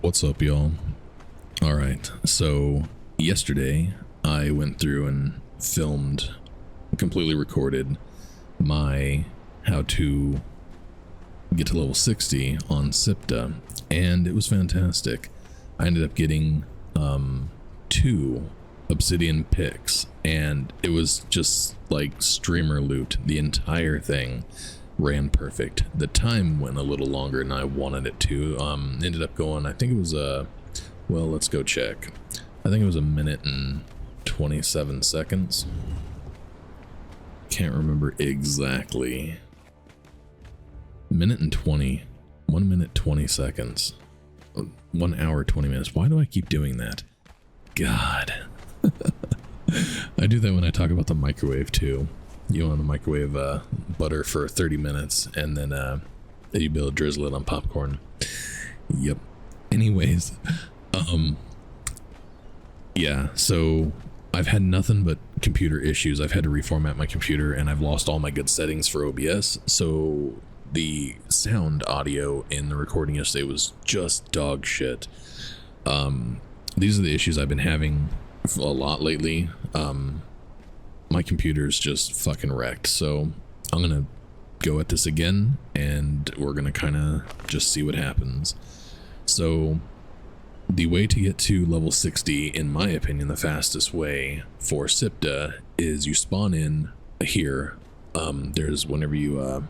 What's up, y'all? Alright, so yesterday I went through and filmed, completely recorded my how to get to level 60 on Siptah, and it was fantastic. I ended up getting 2 obsidian picks, and it was just like streamer loot. The entire thing ran perfect. The time went a little longer than I wanted it to. Ended up going, I think it was well, let's go check. I think it was 1 minute and 27 seconds. Can't remember exactly. 1 minute 20 seconds. 1 hour 20 minutes. Why do I keep doing that? God. I do that when I talk about the microwave too. You want to microwave butter for 30 minutes and then you be able to drizzle it on popcorn. Yep. Anyways, yeah, so I've had nothing but computer issues. I've had to reformat my computer and I've lost all my good settings for OBS. So the sound audio in the recording yesterday was just dog shit. These are the issues I've been having a lot lately. My computer's just fucking wrecked, so I'm gonna go at this again and we're gonna kind of just see what happens. So the way to get to level 60, in my opinion, the fastest way for Siptah is you spawn in here. There's whenever you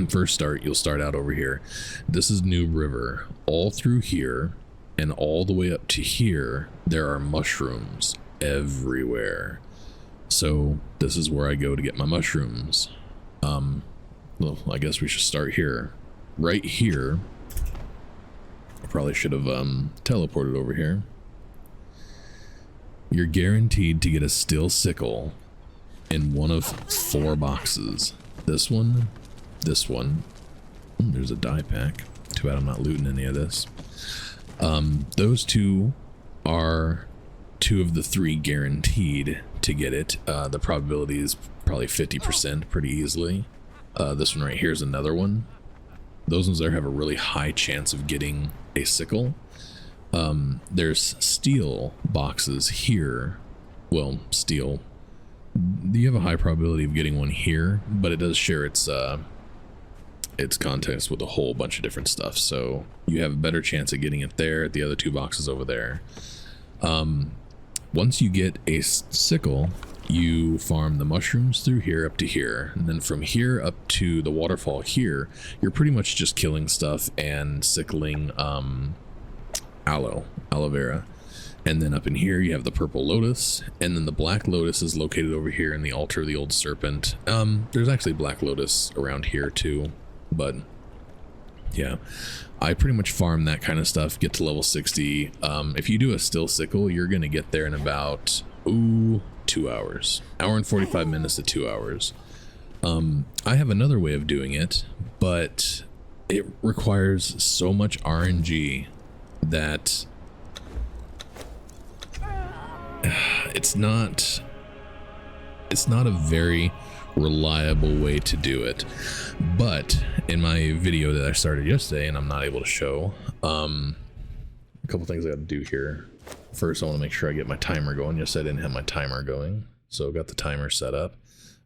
first start, you'll start out over here. This is New River. All through here and all the way up to here, there are mushrooms everywhere. So this is where I go to get my mushrooms. Well, I guess we should start here. Right here. I probably should have teleported over here. You're guaranteed to get a steel sickle in one of 4 boxes. This one. There's a dye pack. Too bad I'm not looting any of this. Those 2 are 2 of the 3 guaranteed to get it. The probability is probably 50% pretty easily. This one right here is another one. Those ones there have a really high chance of getting a sickle. There's steel boxes here. Well, steel. You have a high probability of getting one here, but it does share its contents with a whole bunch of different stuff. So you have a better chance of getting it there at the other 2 boxes over there. Once you get a sickle, you farm the mushrooms through here up to here, and then from here up to the waterfall here, you're pretty much just killing stuff and sickling aloe vera. And then up in here you have the purple lotus, and then the black lotus is located over here in the altar of the old serpent. There's actually black lotus around here too, but yeah, I pretty much farm that kind of stuff, get to level 60. If you do a still sickle, you're gonna get there in about 2 hours. Hour and 45 minutes to 2 hours. I have another way of doing it, but it requires so much RNG that it's not a very reliable way to do it. But in my video that I started yesterday and I'm not able to show, a couple things I got to do here. First, I want to make sure I get my timer going. Yes, I didn't have my timer going, so got the timer set up.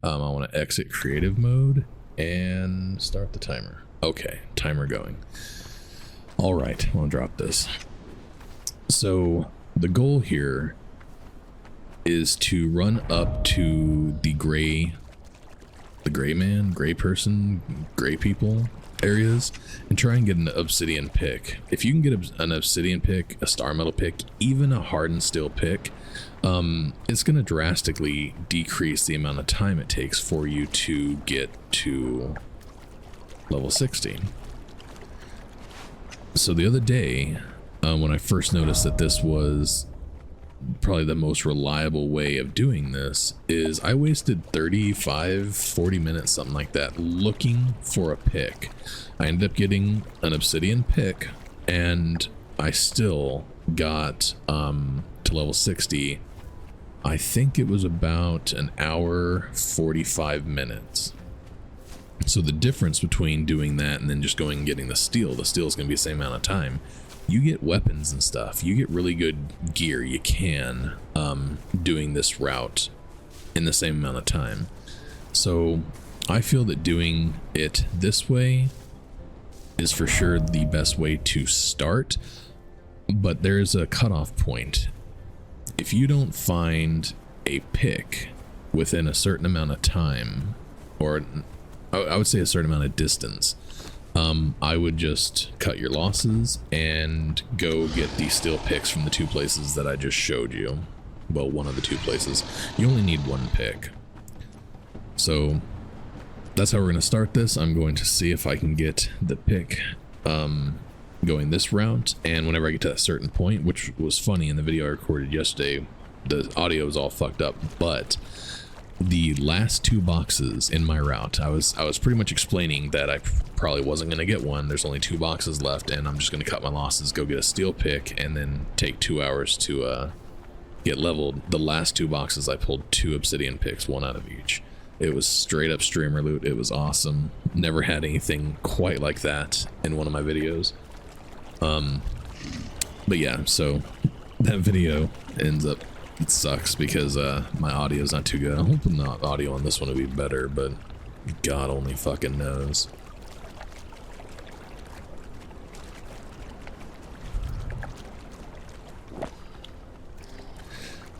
I want to exit creative mode and start the timer. Okay, timer going. All right, I want to drop this. So the goal here is to run up to the gray people areas and try and get an obsidian pick. If you can get an obsidian pick, a star metal pick, even a hardened steel pick, it's going to drastically decrease the amount of time it takes for you to get to level 60. So the other day, when I first noticed that this was probably the most reliable way of doing this, is I wasted 40 minutes, something like that, looking for a pick. I ended up getting an obsidian pick, and I still got to level 60. I think it was about 1 hour 45 minutes. So the difference between doing that and then just going and getting the steel is going to be the same amount of time. you get weapons and stuff. You get really good gear. You can doing this route in the same amount of time. So I feel that doing it this way is for sure the best way to start, but there's a cutoff point. If you don't find a pick within a certain amount of time, or I would say a certain amount of distance, I would just cut your losses and go get the steel picks from the two places that I just showed you. Well, one of the two places. You only need one pick. So that's how we're going to start this. I'm going to see if I can get the pick going this route, and whenever I get to a certain point, which was funny in the video I recorded yesterday, the audio was all fucked up, but the last two boxes in my route, I was pretty much explaining that I probably wasn't going to get one. There's only two boxes left, and I'm just going to cut my losses, go get a steel pick, and then take 2 hours to get leveled. The last two boxes, I pulled 2 obsidian picks, 1 out of each. It was straight up streamer loot. It was awesome. Never had anything quite like that in one of my videos. But yeah, so that video ends up, it sucks because my audio is not too good. I'm hoping the audio on this one will be better, but God only fucking knows.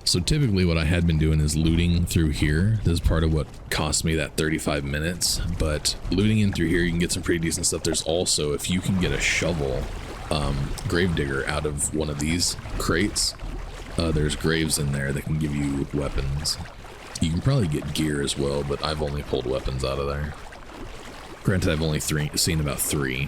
So typically what I had been doing is looting through here. This is part of what cost me that 35 minutes, but looting in through here, you can get some pretty decent stuff. There's also, if you can get a shovel, gravedigger out of one of these crates, there's graves in there that can give you weapons. You can probably get gear as well, but I've only pulled weapons out of there. Granted, I've only seen about 3.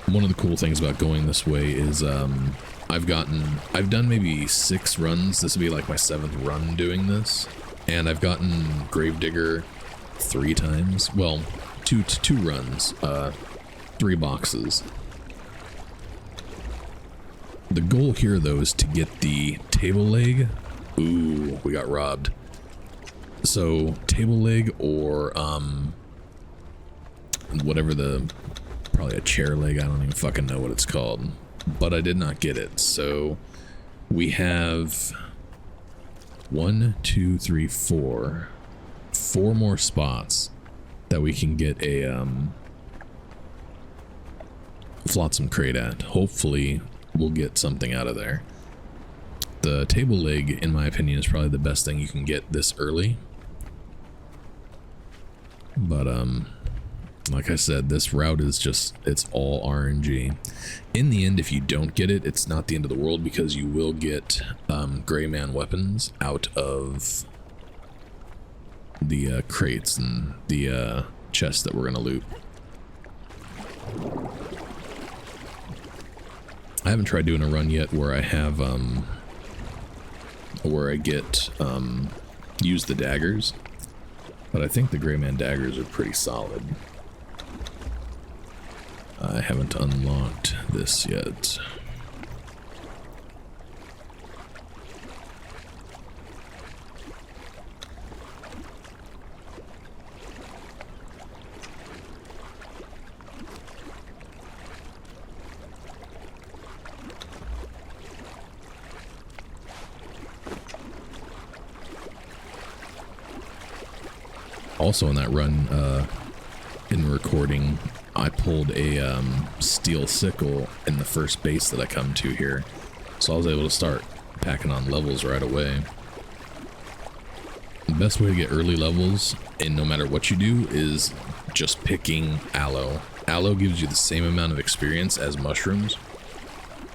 One of the cool things about going this way is I've done maybe 6 runs. This will be like my 7th run doing this, and I've gotten gravedigger 3 times. Well, two runs, 3 boxes. The goal here though is to get the table leg. Ooh, we got robbed. So table leg, or whatever, probably a chair leg, I don't even fucking know what it's called, but I did not get it. So we have 1, 2, 3, 4 more spots that we can get a flotsam crate at. Hopefully we'll get something out of there. The table leg, in my opinion, is probably the best thing you can get this early, but like I said, this route is just, it's all RNG. In the end, if you don't get it, it's not the end of the world, because you will get gray man weapons out of the crates and the chests that we're gonna loot. I haven't tried doing a run yet where I have where I get use the daggers, but I think the gray man daggers are pretty solid. I haven't unlocked this yet. Also in that run, in recording, I pulled a steel sickle in the first base that I come to here, so I was able to start packing on levels right away. The best way to get early levels, and no matter what you do, is just picking aloe. Aloe gives you the same amount of experience as mushrooms,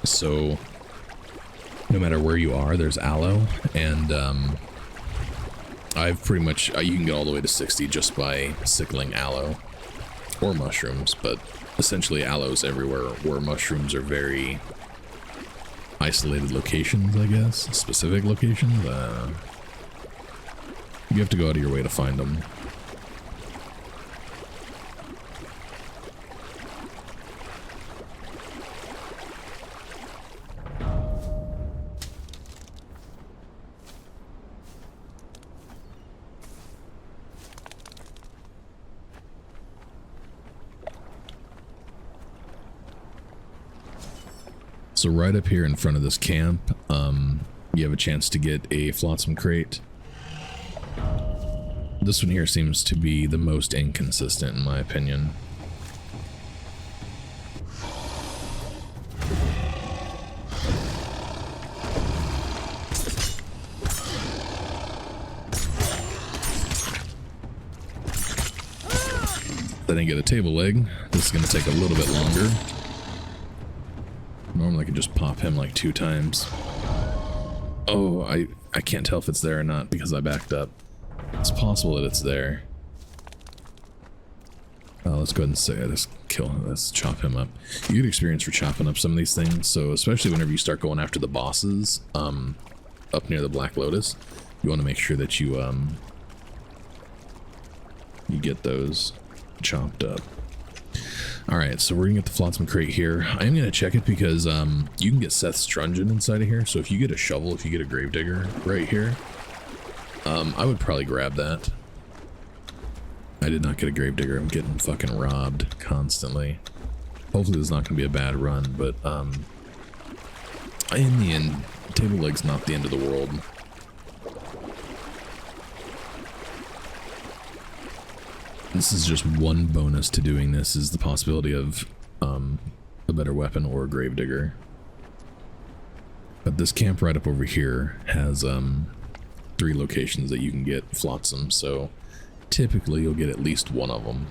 so no matter where you are, there's aloe, and I've pretty much, you can get all the way to 60 just by sickling aloe. Or mushrooms, but essentially aloe's everywhere, where mushrooms are very isolated locations, I guess. Specific locations. You have to go out of your way to find them. So right up here in front of this camp, you have a chance to get a flotsam crate. This one here seems to be the most inconsistent in my opinion. I didn't get a table leg. This is going to take a little bit longer. Normally I could just pop him like 2 times. Oh, I can't tell if it's there or not because I backed up. It's possible that it's there. Let's go ahead and say let's chop him up. You get experience for chopping up some of these things, so especially whenever you start going after the bosses up near the Black Lotus, you want to make sure that you get those chopped up. Alright, so we're gonna get the flotsam crate here. I am gonna check it because you can get Seth's Truncheon inside of here, so if you get a shovel, if you get a gravedigger right here, I would probably grab that. I did not get a gravedigger. I'm getting fucking robbed constantly. Hopefully this is not gonna be a bad run, but in the end, table leg's not the end of the world. This is just one bonus to doing this, is the possibility of a better weapon or a gravedigger. But this camp right up over here has 3 locations that you can get flotsam, so typically you'll get at least one of them.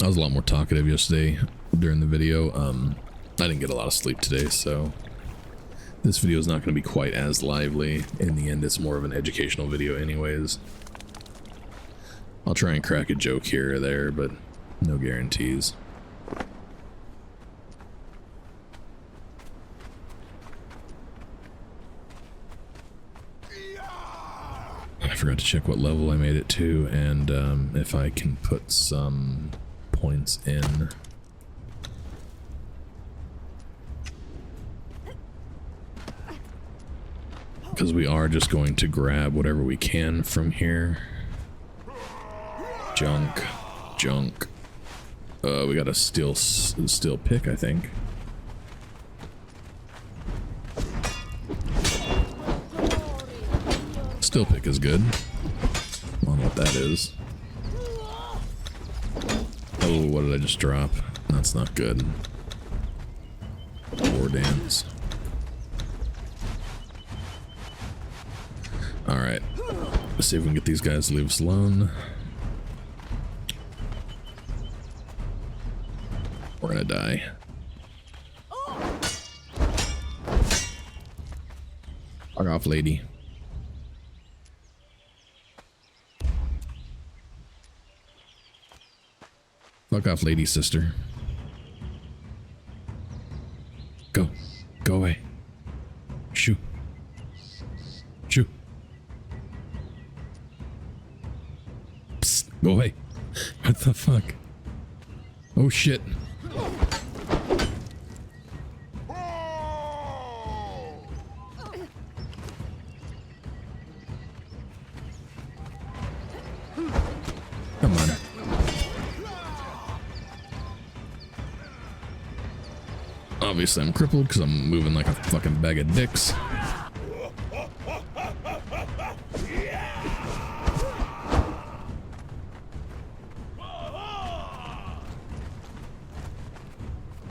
I was a lot more talkative yesterday during the video. I didn't get a lot of sleep today, so this video is not going to be quite as lively. In the end, it's more of an educational video anyways. I'll try and crack a joke here or there, but no guarantees. I forgot to check what level I made it to, and if I can put some points in. Because we are just going to grab whatever we can from here. Junk. We got a steel pick, I think. Steel pick is good. I don't know what that is. Oh, what did I just drop? That's not good. War dance. Alright. Let's see if we can get these guys to leave us alone. We're gonna die. Fuck off, lady. Fuck off, lady sister. Go. Go away. Shoo. Shoo. Psst. Go away. What the fuck? Oh shit. Come on. Obviously I'm crippled because I'm moving like a fucking bag of dicks.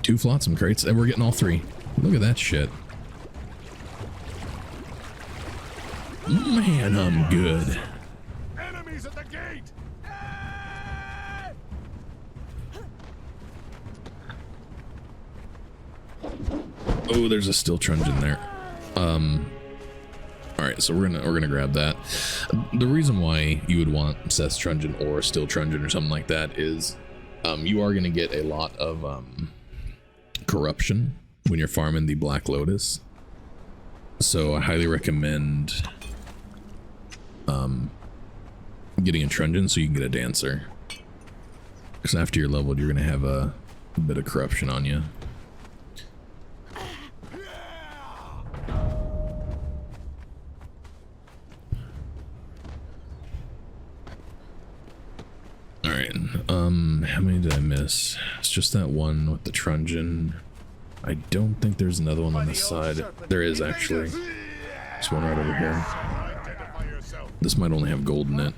Two flotsam crates, and we're getting all 3. Look at that shit. Man, I'm good. Enemies at the gate. Oh, there's a steel truncheon there. Alright, so we're gonna grab that. The reason why you would want Seth's Truncheon or a steel truncheon or something like that is you are gonna get a lot of corruption when you're farming the Black Lotus. So I highly recommend getting a truncheon so you can get a dancer. Because after you're leveled, you're going to have a bit of corruption on you. Alright, how many did I miss? It's just that one with the truncheon. I don't think there's another one on this side. There is, actually. There's one right over here. This might only have gold in it.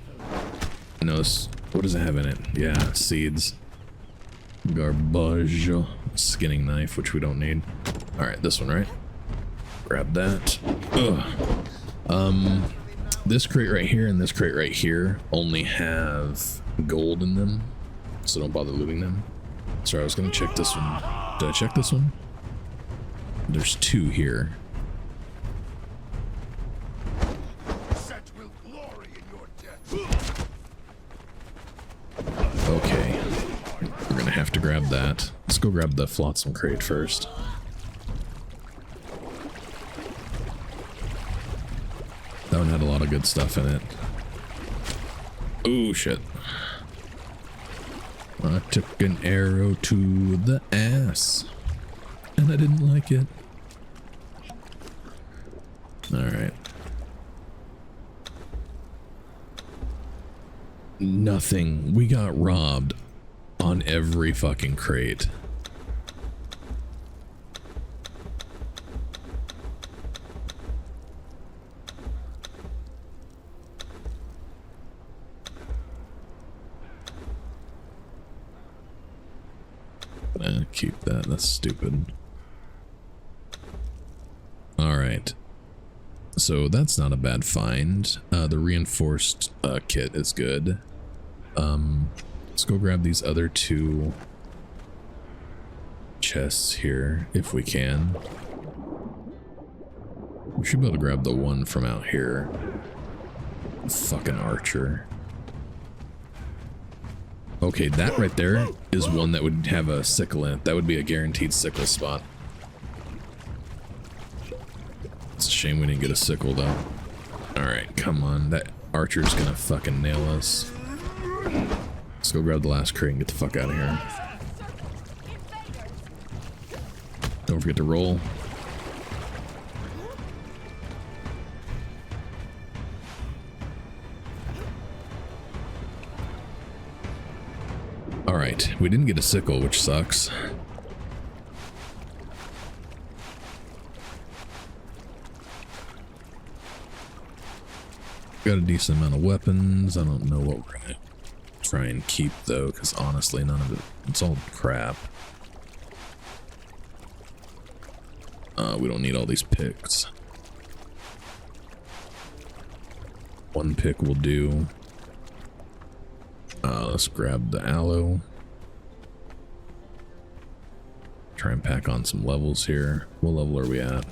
No, what does it have in it? Yeah, seeds. Garbage. Skinning knife, which we don't need. Alright, this one, right? Grab that. Ugh. This crate right here and this crate right here only have gold in them, so don't bother looting them. Sorry, I was gonna check this one. Did I check this one? There's two here. Okay, we're gonna have to grab that. Let's go grab the flotsam crate first. That one had a lot of good stuff in it. Ooh, shit. I took an arrow to the ass, and I didn't like it. Alright. Nothing. We got robbed on every fucking crate. Keep that. That's stupid. Alright. So that's not a bad find. The reinforced kit is good. Let's go grab these other two chests here, if we can. We should be able to grab the one from out here. Fucking archer. Okay, that right there is one that would have a sickle in it. That would be a guaranteed sickle spot. It's a shame we didn't get a sickle, though. Alright, come on. That archer's gonna fucking nail us. Let's go grab the last crate and get the fuck out of here. Don't forget to roll. Alright, we didn't get a sickle, which sucks. Got a decent amount of weapons. I don't know what we're gonna try and keep, though, because honestly, none of it, it's all crap. We don't need all these picks. One pick will do. Let's grab the aloe. Try and pack on some levels here. What level are we at?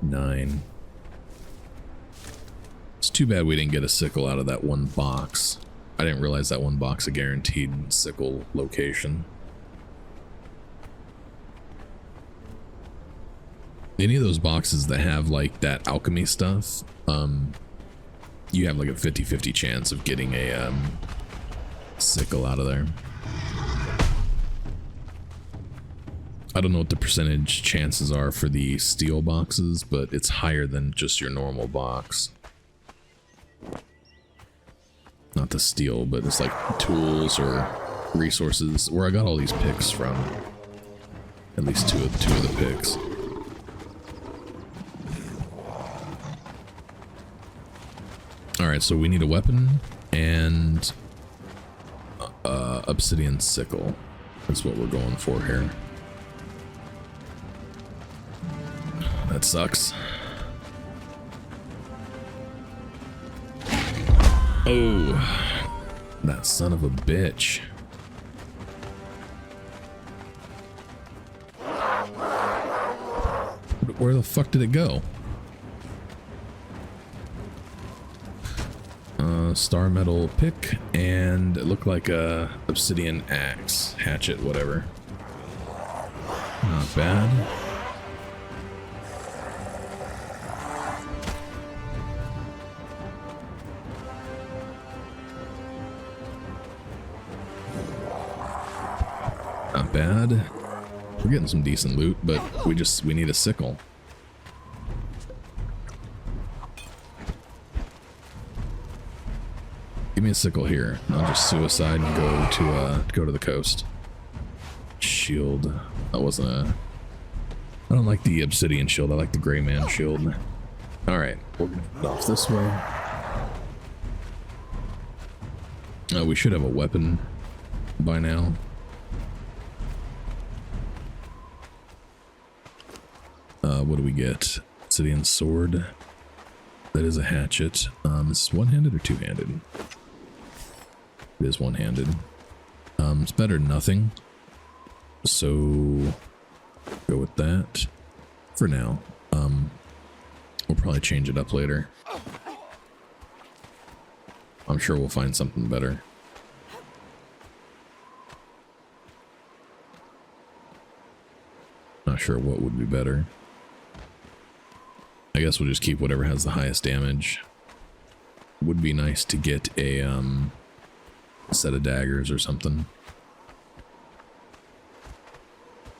9. It's too bad we didn't get a sickle out of that one box. I didn't realize that one box a guaranteed sickle location. Any of those boxes that have like that alchemy stuff, you have like a 50-50 chance of getting a sickle out of there. I don't know what the percentage chances are for the steel boxes, but it's higher than just your normal box. Not the steel, but it's like tools or resources, where I got all these picks from. At least two of the picks. Alright, so we need a weapon and obsidian sickle. That's what we're going for here. That sucks. Oh, that son of a bitch. Where the fuck did it go? Star metal pick, and it looked like a obsidian axe, hatchet, whatever. Not bad. not bad. We're getting some decent loot, but we need a sickle. Give me a sickle here. I'll just suicide and go to the coast. Shield. That wasn't a... I don't like the obsidian shield. I like the gray man shield. Alright, we're gonna head off this way. We should have a weapon by now. What do we get? Obsidian sword. That is a hatchet. Is this one-handed or two-handed? It is one-handed. It's better than nothing. So go with that for now. We'll probably change it up later. I'm sure we'll find something better. Not sure what would be better. I guess we'll just keep whatever has the highest damage. Would be nice to get a set of daggers or something.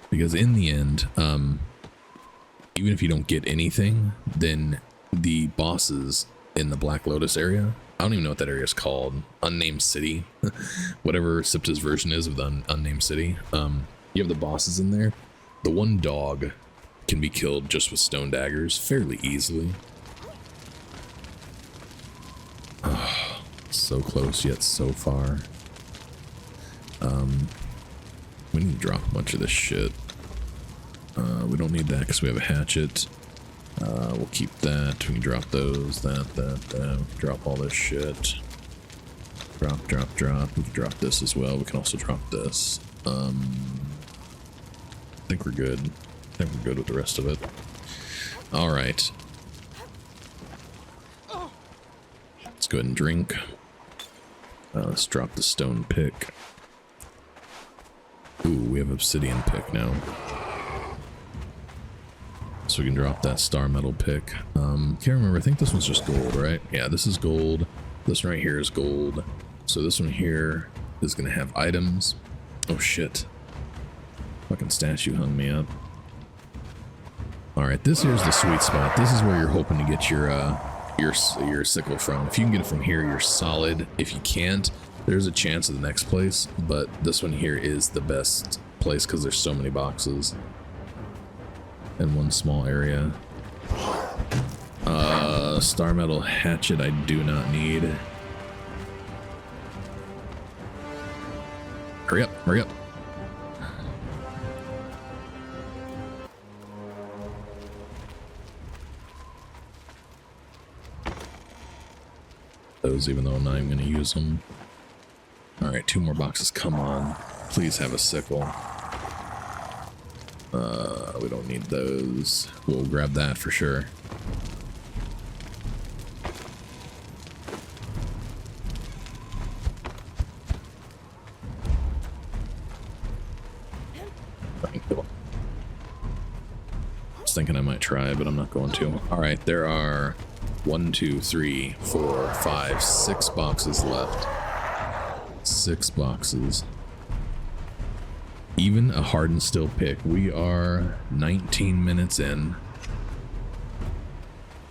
Because in the end, even if you don't get anything, then the bosses in the Black Lotus area, I don't even know what that area is called, Unnamed City, whatever Siptah's version is of the Unnamed City, you have the bosses in there. The one dog can be killed just with stone daggers fairly easily. Oh, so close yet so far. We need to drop a bunch of this shit. We don't need that because we have a hatchet. We'll keep that. We can drop those. That. Drop all this shit. Drop. We can drop this as well. We can also drop this. I think we're good. I think we're good with the rest of it. Alright. Let's go ahead and drink. Let's drop the stone pick. Ooh, we have obsidian pick now. So we can drop that star metal pick. Can't remember, I think this one's just gold, right? Yeah, this is gold. This one right here is gold. So this one here is gonna have items. Oh shit. Fucking statue hung me up. Alright, this here's the sweet spot. This is where you're hoping to get your sickle from. If you can get it from here, you're solid. If you can't, there's a chance of the next place, but this one here is the best place because there's so many boxes in one small area. Star metal hatchet I do not need. Hurry up, hurry up. Those, even though I'm not even going to use them. Alright, 2 more boxes, come on. Please have a sickle. We don't need those. We'll grab that for sure. I was thinking I might try, but I'm not going to. Alright, there are 1, 2, 3, 4, 5, 6 boxes left. 6 boxes. Even a hardened still pick. We are 19 minutes in.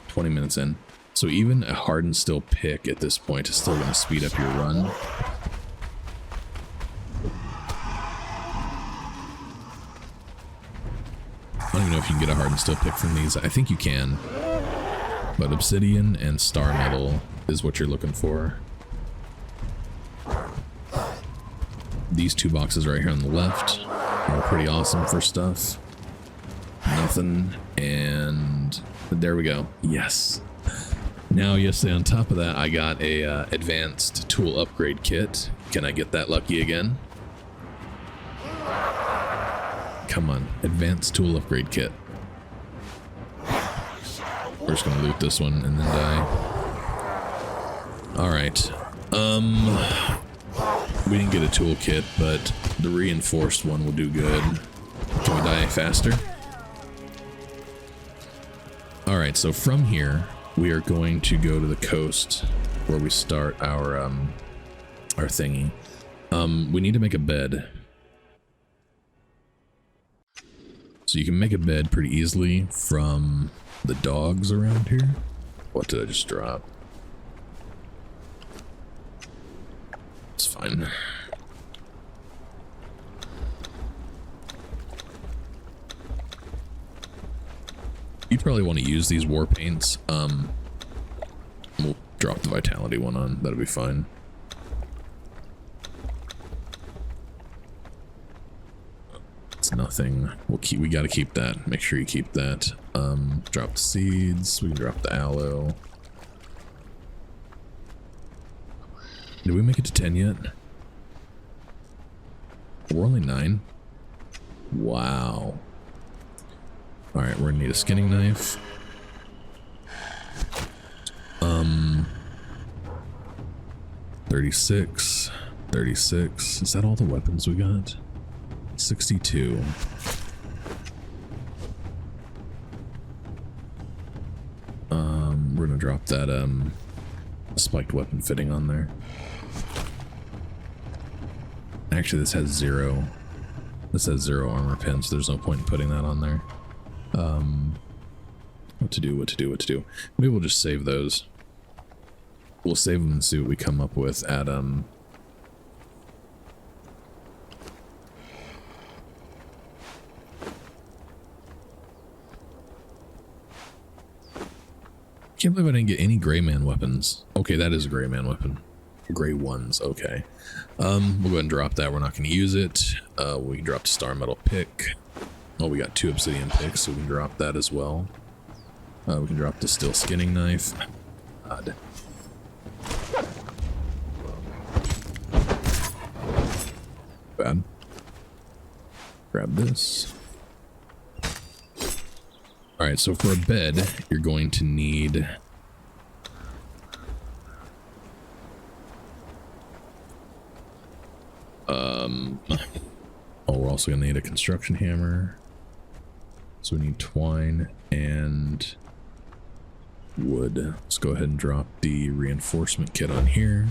20 minutes in. So even a hardened still pick at this point is still going to speed up your run. I don't even know if you can get a hardened still pick from these. I think you can. But obsidian and star metal is what you're looking for. These 2 boxes right here on the left are pretty awesome for stuff. Nothing. And there we go. Yes. Now, yesterday on top of that, I got a advanced tool upgrade kit. Can I get that lucky again? Come on. Advanced tool upgrade kit. We're just gonna loot this one and then die. Alright. We didn't get a toolkit, but the reinforced one will do good. Can we die faster? Alright, so from here, we are going to go to the coast where we start our thingy. We need to make a bed. So you can make a bed pretty easily from the dogs around here. What did I just drop? It's fine. You probably want to use these war paints. We'll drop the vitality one on. That'll be fine. It's nothing. We gotta keep that. Make sure you keep that. Drop the seeds. We can drop the aloe. Did we make it to 10 yet? We're only 9. Wow. Alright, we're gonna need a skinning knife. 36. 36. Is that all the weapons we got? 62. We're gonna drop that spiked weapon fitting on there. Actually, this has 0. This has 0 armor pins, so there's no point in putting that on there. What to do? Maybe we'll just save those. We'll save them and see what we come up with at can't believe I didn't get any gray man weapons. Okay, that is a gray man weapon. Gray ones, okay. We'll go ahead and drop that. We're not going to use it. We can drop the star metal pick. Oh, we got 2 obsidian picks, so we can drop that as well. We can drop the steel skinning knife. God. Bad. Grab this. Alright, so for a bed, you're going to need... Oh, we're also going to need a construction hammer. So we need twine and wood. Let's go ahead and drop the reinforcement kit on here.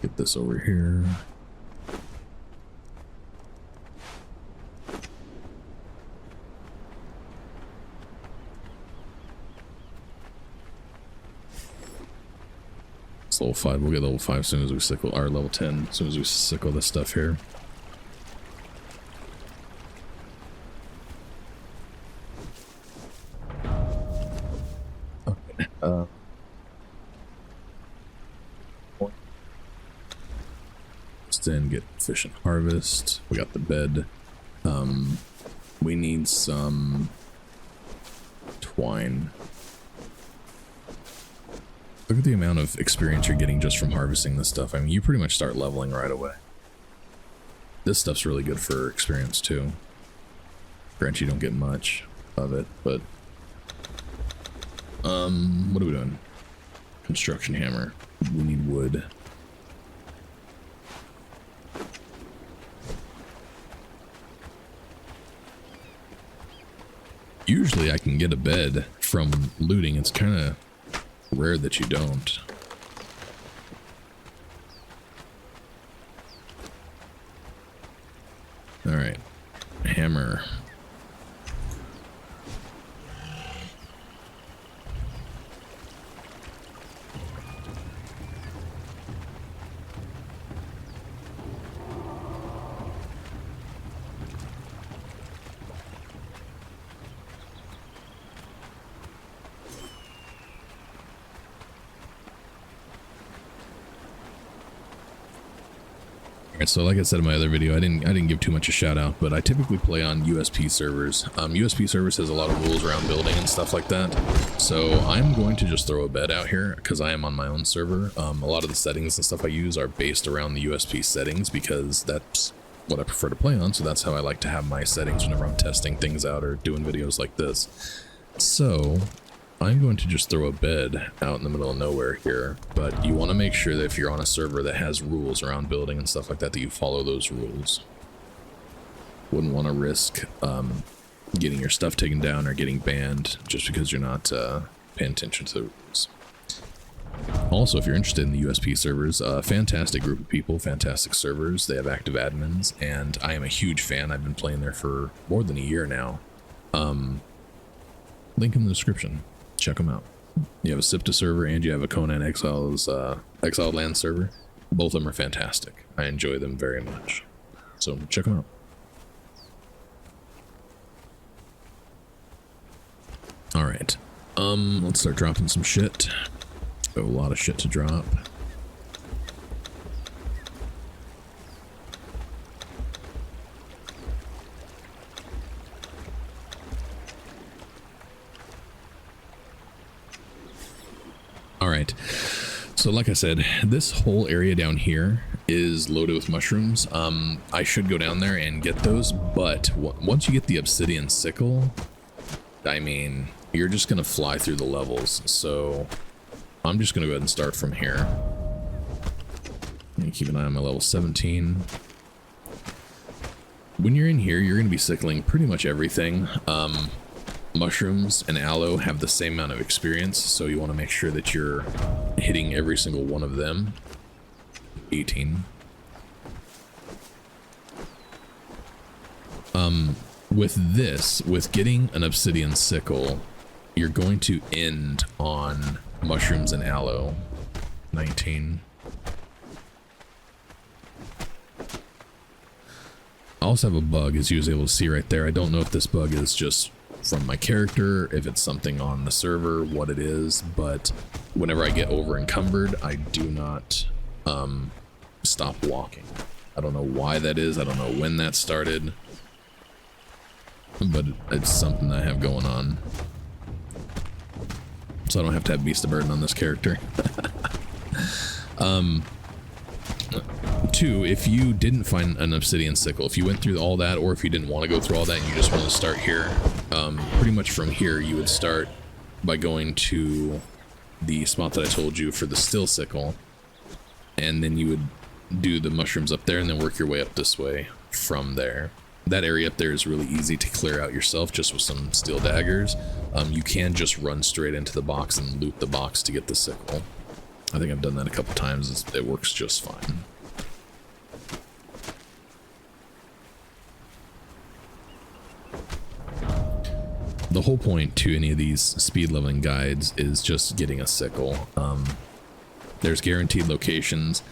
Get this over here. It's level 5. We'll get level 5 as soon as we sickle, or level 10 as soon as we sickle this stuff here. Then get fish and harvest. We got the bed. We need some twine. Look at the amount of experience you're getting just from harvesting this stuff. I mean, you pretty much start leveling right away. This stuff's really good for experience too. Granted, you don't get much of it, but what are we doing? Construction hammer. We need wood. Usually I can get a bed from looting. It's kind of rare that you don't. All right, hammer. Alright, so like I said in my other video, I didn't give too much a shout out, but I typically play on U.S.P servers. U.S.P servers has a lot of rules around building and stuff like that. So I'm going to just throw a bed out here because I am on my own server. A lot of the settings and stuff I use are based around the U.S.P settings because that's what I prefer to play on. So that's how I like to have my settings whenever I'm testing things out or doing videos like this. So I'm going to just throw a bed out in the middle of nowhere here, but you want to make sure that if you're on a server that has rules around building and stuff like that, that you follow those rules. Wouldn't want to risk getting your stuff taken down or getting banned just because you're not paying attention to the rules. Also, if you're interested in the U.S.P servers, fantastic group of people, fantastic servers. They have active admins, and I am a huge fan. I've been playing there for more than a year now. Link in the description. Check them out. You have a Siptah server, and you have a Conan Exiles, Exiled land server. Both of them are fantastic. I enjoy them very much. So check them out. All right. Let's start dropping some shit. A lot of shit to drop. All right. So like I said, this whole area down here is loaded with mushrooms. I should go down there and get those, but once you get the obsidian sickle, I mean, you're just gonna fly through the levels. So I'm just gonna go ahead and start from here. And keep an eye on my level 17. When you're in here, you're gonna be sickling pretty much everything. Mushrooms and aloe have the same amount of experience, so you want to make sure that you're hitting every single one of them. 18. With getting an obsidian sickle, you're going to end on mushrooms and aloe. 19. I also have a bug, as you was able to see right there. I don't know if this bug is just from my character, if it's something on the server, what it is, but whenever I get over encumbered, I do not stop walking. I don't know why that is. I don't know when that started, but it's something I have going on. So I don't have to have Beast of Burden on this character. 2, if you didn't find an obsidian sickle, if you went through all that, or if you didn't want to go through all that and you just want to start here, pretty much from here you would start by going to the spot that I told you for the still sickle, and then you would do the mushrooms up there and then work your way up this way from there. That area up there is really easy to clear out yourself just with some steel daggers. You can just run straight into the box and loot the box to get the sickle. I think I've done that a couple times. It works just fine. The whole point to any of these speed leveling guides is just getting a sickle. There's guaranteed locations.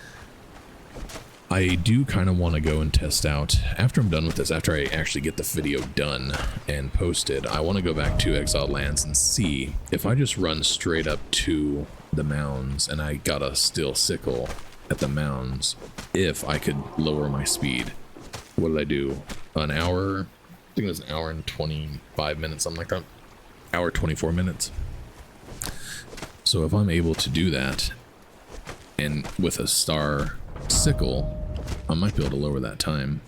I do kind of want to go and test out, after I'm done with this, after I actually get the video done and posted, I want to go back to Exiled Lands and see if I just run straight up to the mounds and I got a still sickle at the mounds, if I could lower my speed. What did I do? An hour? I think it was an hour and 25 minutes, something like that. Hour 24 minutes. So if I'm able to do that, and with a star sickle, I might be able to lower that time.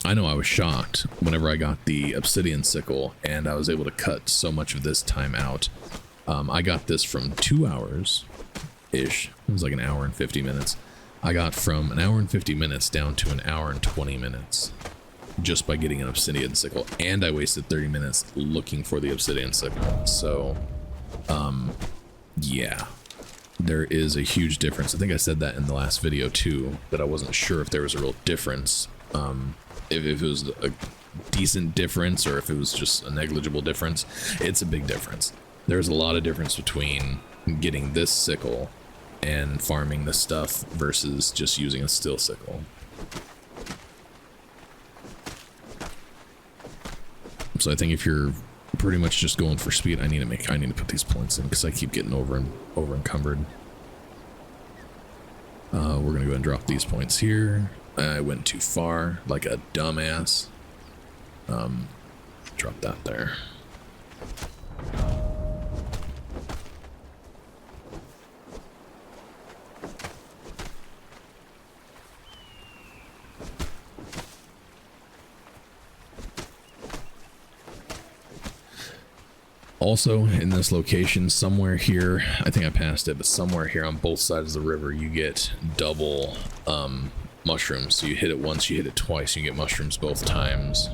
I know I was shocked whenever I got the obsidian sickle and I was able to cut so much of this time out. I got this from 2 hours ish. It was like an hour and 50 minutes. I got from an hour and 50 minutes down to an hour and 20 minutes just by getting an obsidian sickle, and I wasted 30 minutes looking for the obsidian sickle. So yeah, there is a huge difference. I think I said that in the last video too, that I wasn't sure if there was a real difference, if it was a decent difference or if it was just a negligible difference. It's a big difference. There's a lot of difference between getting this sickle and farming this stuff versus just using a still sickle. So I think if you're pretty much just going for speed, I need to put these points in because I keep getting over encumbered. We're gonna go ahead and drop these points here. I went too far, like a dumbass. Drop that there. Also, in this location, somewhere here, I think I passed it, but somewhere here on both sides of the river, you get double mushrooms. So you hit it once, you hit it twice, you get mushrooms both times.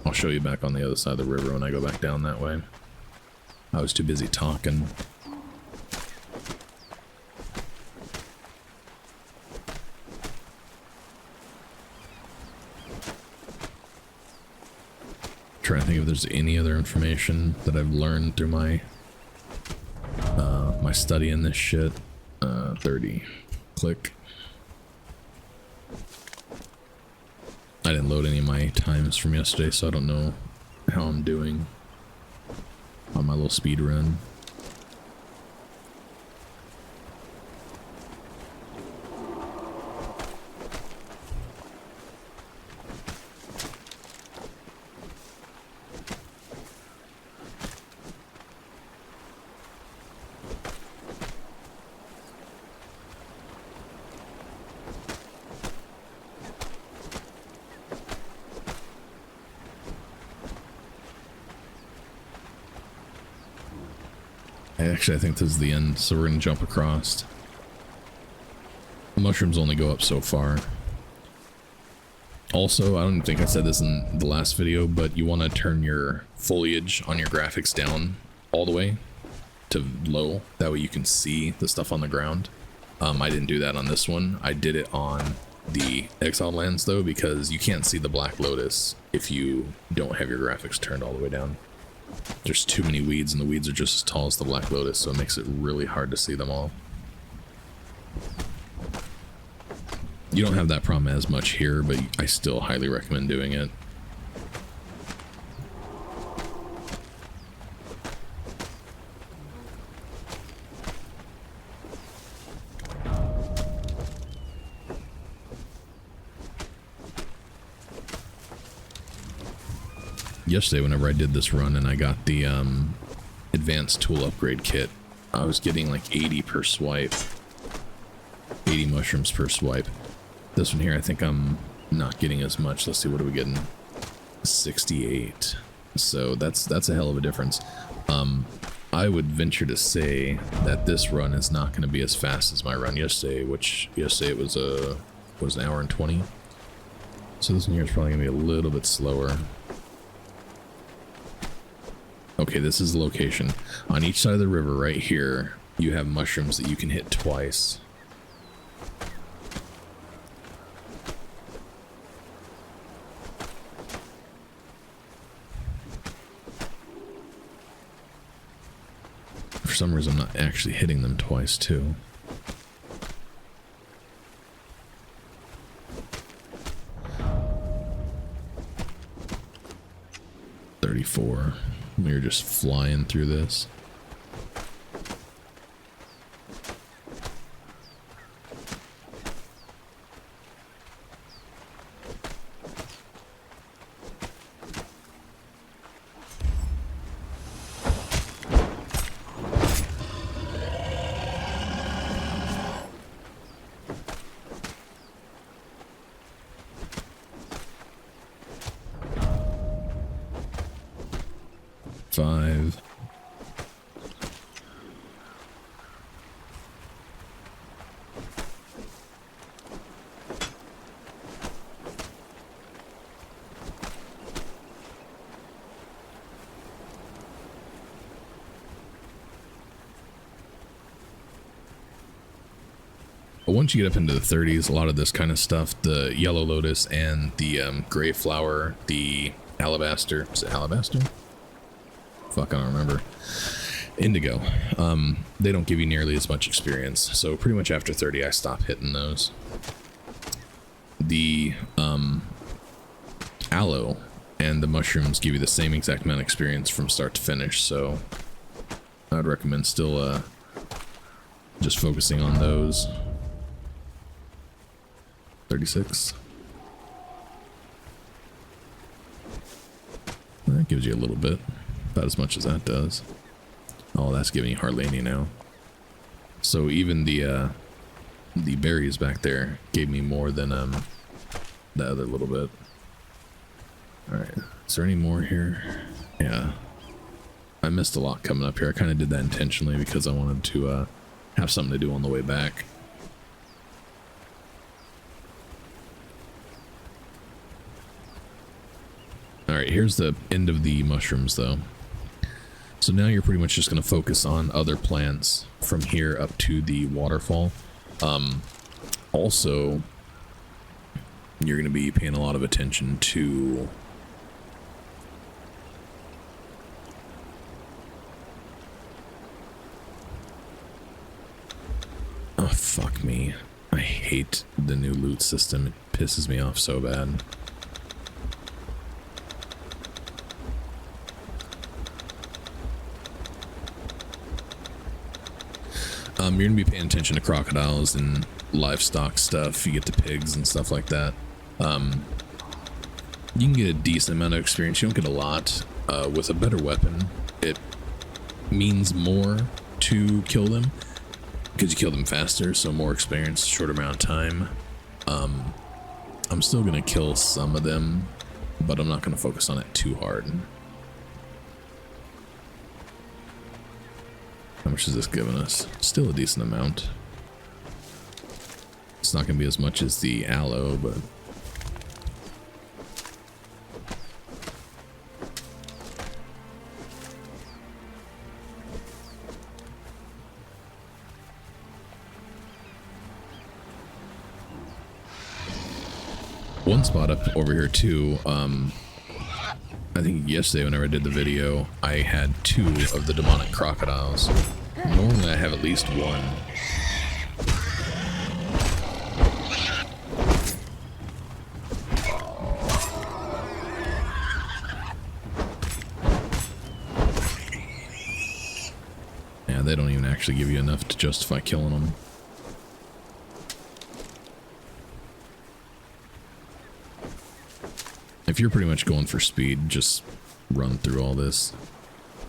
I'll show you back on the other side of the river when I go back down that way. I was too busy talking. trying to think if there's any other information that I've learned through my my study in this shit. 30. Click. I didn't load any of my times from yesterday, so I don't know how I'm doing on my little speed run. Actually, I think this is the end, so we're going to jump across. The mushrooms only go up so far. Also, I don't think I said this in the last video, but you want to turn your foliage on your graphics down all the way to low. That way you can see the stuff on the ground. I didn't do that on this one. I did it on the Exiled lands, though, because you can't see the Black Lotus if you don't have your graphics turned all the way down. There's too many weeds, and the weeds are just as tall as the Black Lotus, so it makes it really hard to see them all. You don't have that problem as much here, but I still highly recommend doing it. Yesterday, whenever I did this run and I got the advanced tool upgrade kit, I was getting like 80 per swipe. 80 mushrooms per swipe. This one here, I think I'm not getting as much. Let's see, what are we getting? 68. So that's a hell of a difference. I would venture to say that this run is not going to be as fast as my run yesterday, which yesterday it was an hour and 20. So this one here is probably going to be a little bit slower. Okay, this is the location. On each side of the river right here, you have mushrooms that you can hit twice. For some reason, I'm not actually hitting them twice, too. We're just flying through this. Five. But once you get up into the 30s, a lot of this kind of stuff, the yellow lotus and the gray flower, the alabaster, is it alabaster? Fuck, I don't remember. Indigo. They don't give you nearly as much experience. So pretty much after 30, I stopped hitting those. The aloe and the mushrooms give you the same exact amount of experience from start to finish. So I'd recommend still just focusing on those. 36. That gives you a little bit. About as much as that does. Oh, that's giving you hardly any now. So even the berries back there gave me more than the other little bit. Alright, is there any more here? Yeah. I missed a lot coming up here. I kind of did that intentionally because I wanted to have something to do on the way back. Alright, here's the end of the mushrooms though. So now you're pretty much just going to focus on other plants from here up to the waterfall. Also, you're going to be paying a lot of attention to Fuck me. I hate the new loot system. It pisses me off so bad. You're gonna be paying attention to crocodiles and livestock stuff. You get to pigs and stuff like that. You can get a decent amount of experience. You don't get a lot. With a better weapon, it means more to kill them because you kill them faster, so more experience, shorter amount of time. I'm still gonna kill some of them, but I'm not gonna focus on it too hard. How much is this giving us? Still a decent amount. It's not gonna be as much as the aloe, but one spot up over here too, I think yesterday whenever I did the video, I had 2 of the demonic crocodiles. Normally I have at least 1. Yeah, they don't even actually give you enough to justify killing them. If you're pretty much going for speed, just run through all this.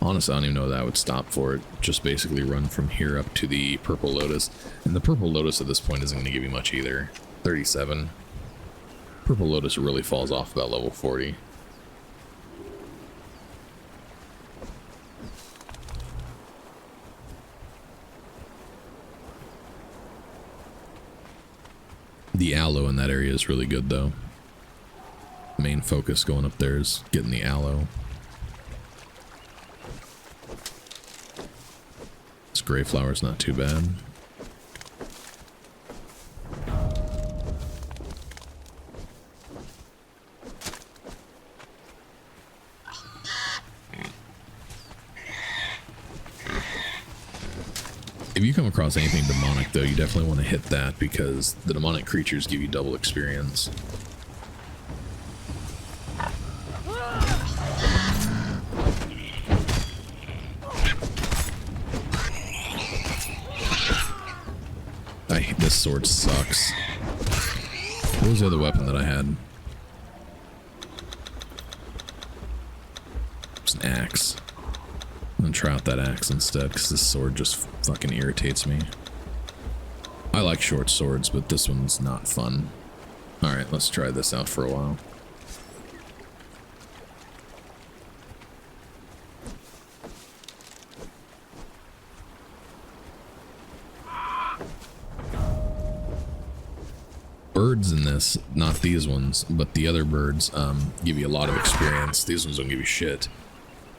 Honestly, I don't even know that I would stop for it. Just basically run from here up to the purple lotus. And the purple lotus at this point isn't going to give you much either. 37. Purple lotus really falls off about level 40. The aloe in that area is really good though. Main focus going up there is getting the aloe. This gray flower is not too bad. If you come across anything demonic though, you definitely want to hit that because the demonic creatures give you double experience. This sword sucks. What was the other weapon that I had? It's an axe. I'm gonna try out that axe instead because this sword just fucking irritates me. I like short swords, but this one's not fun. Alright, let's try this out for a while. Birds in this, not these ones, but the other birds give you a lot of experience. These ones don't give you shit.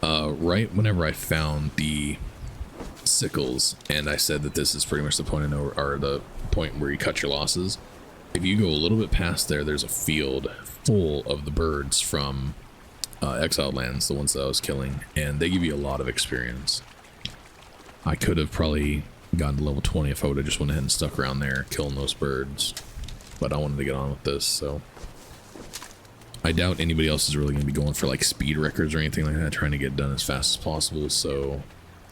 Right whenever I found the sickles, and I said that this is pretty much the point or the point where you cut your losses. If you go a little bit past there, there's a field full of the birds from Exiled lands, the ones that I was killing, and they give you a lot of experience. I could have probably gotten to level 20 if I would have just went ahead and stuck around there killing those birds. But I wanted to get on with this, so I doubt anybody else is really going to be going for like speed records or anything like that, trying to get done as fast as possible. So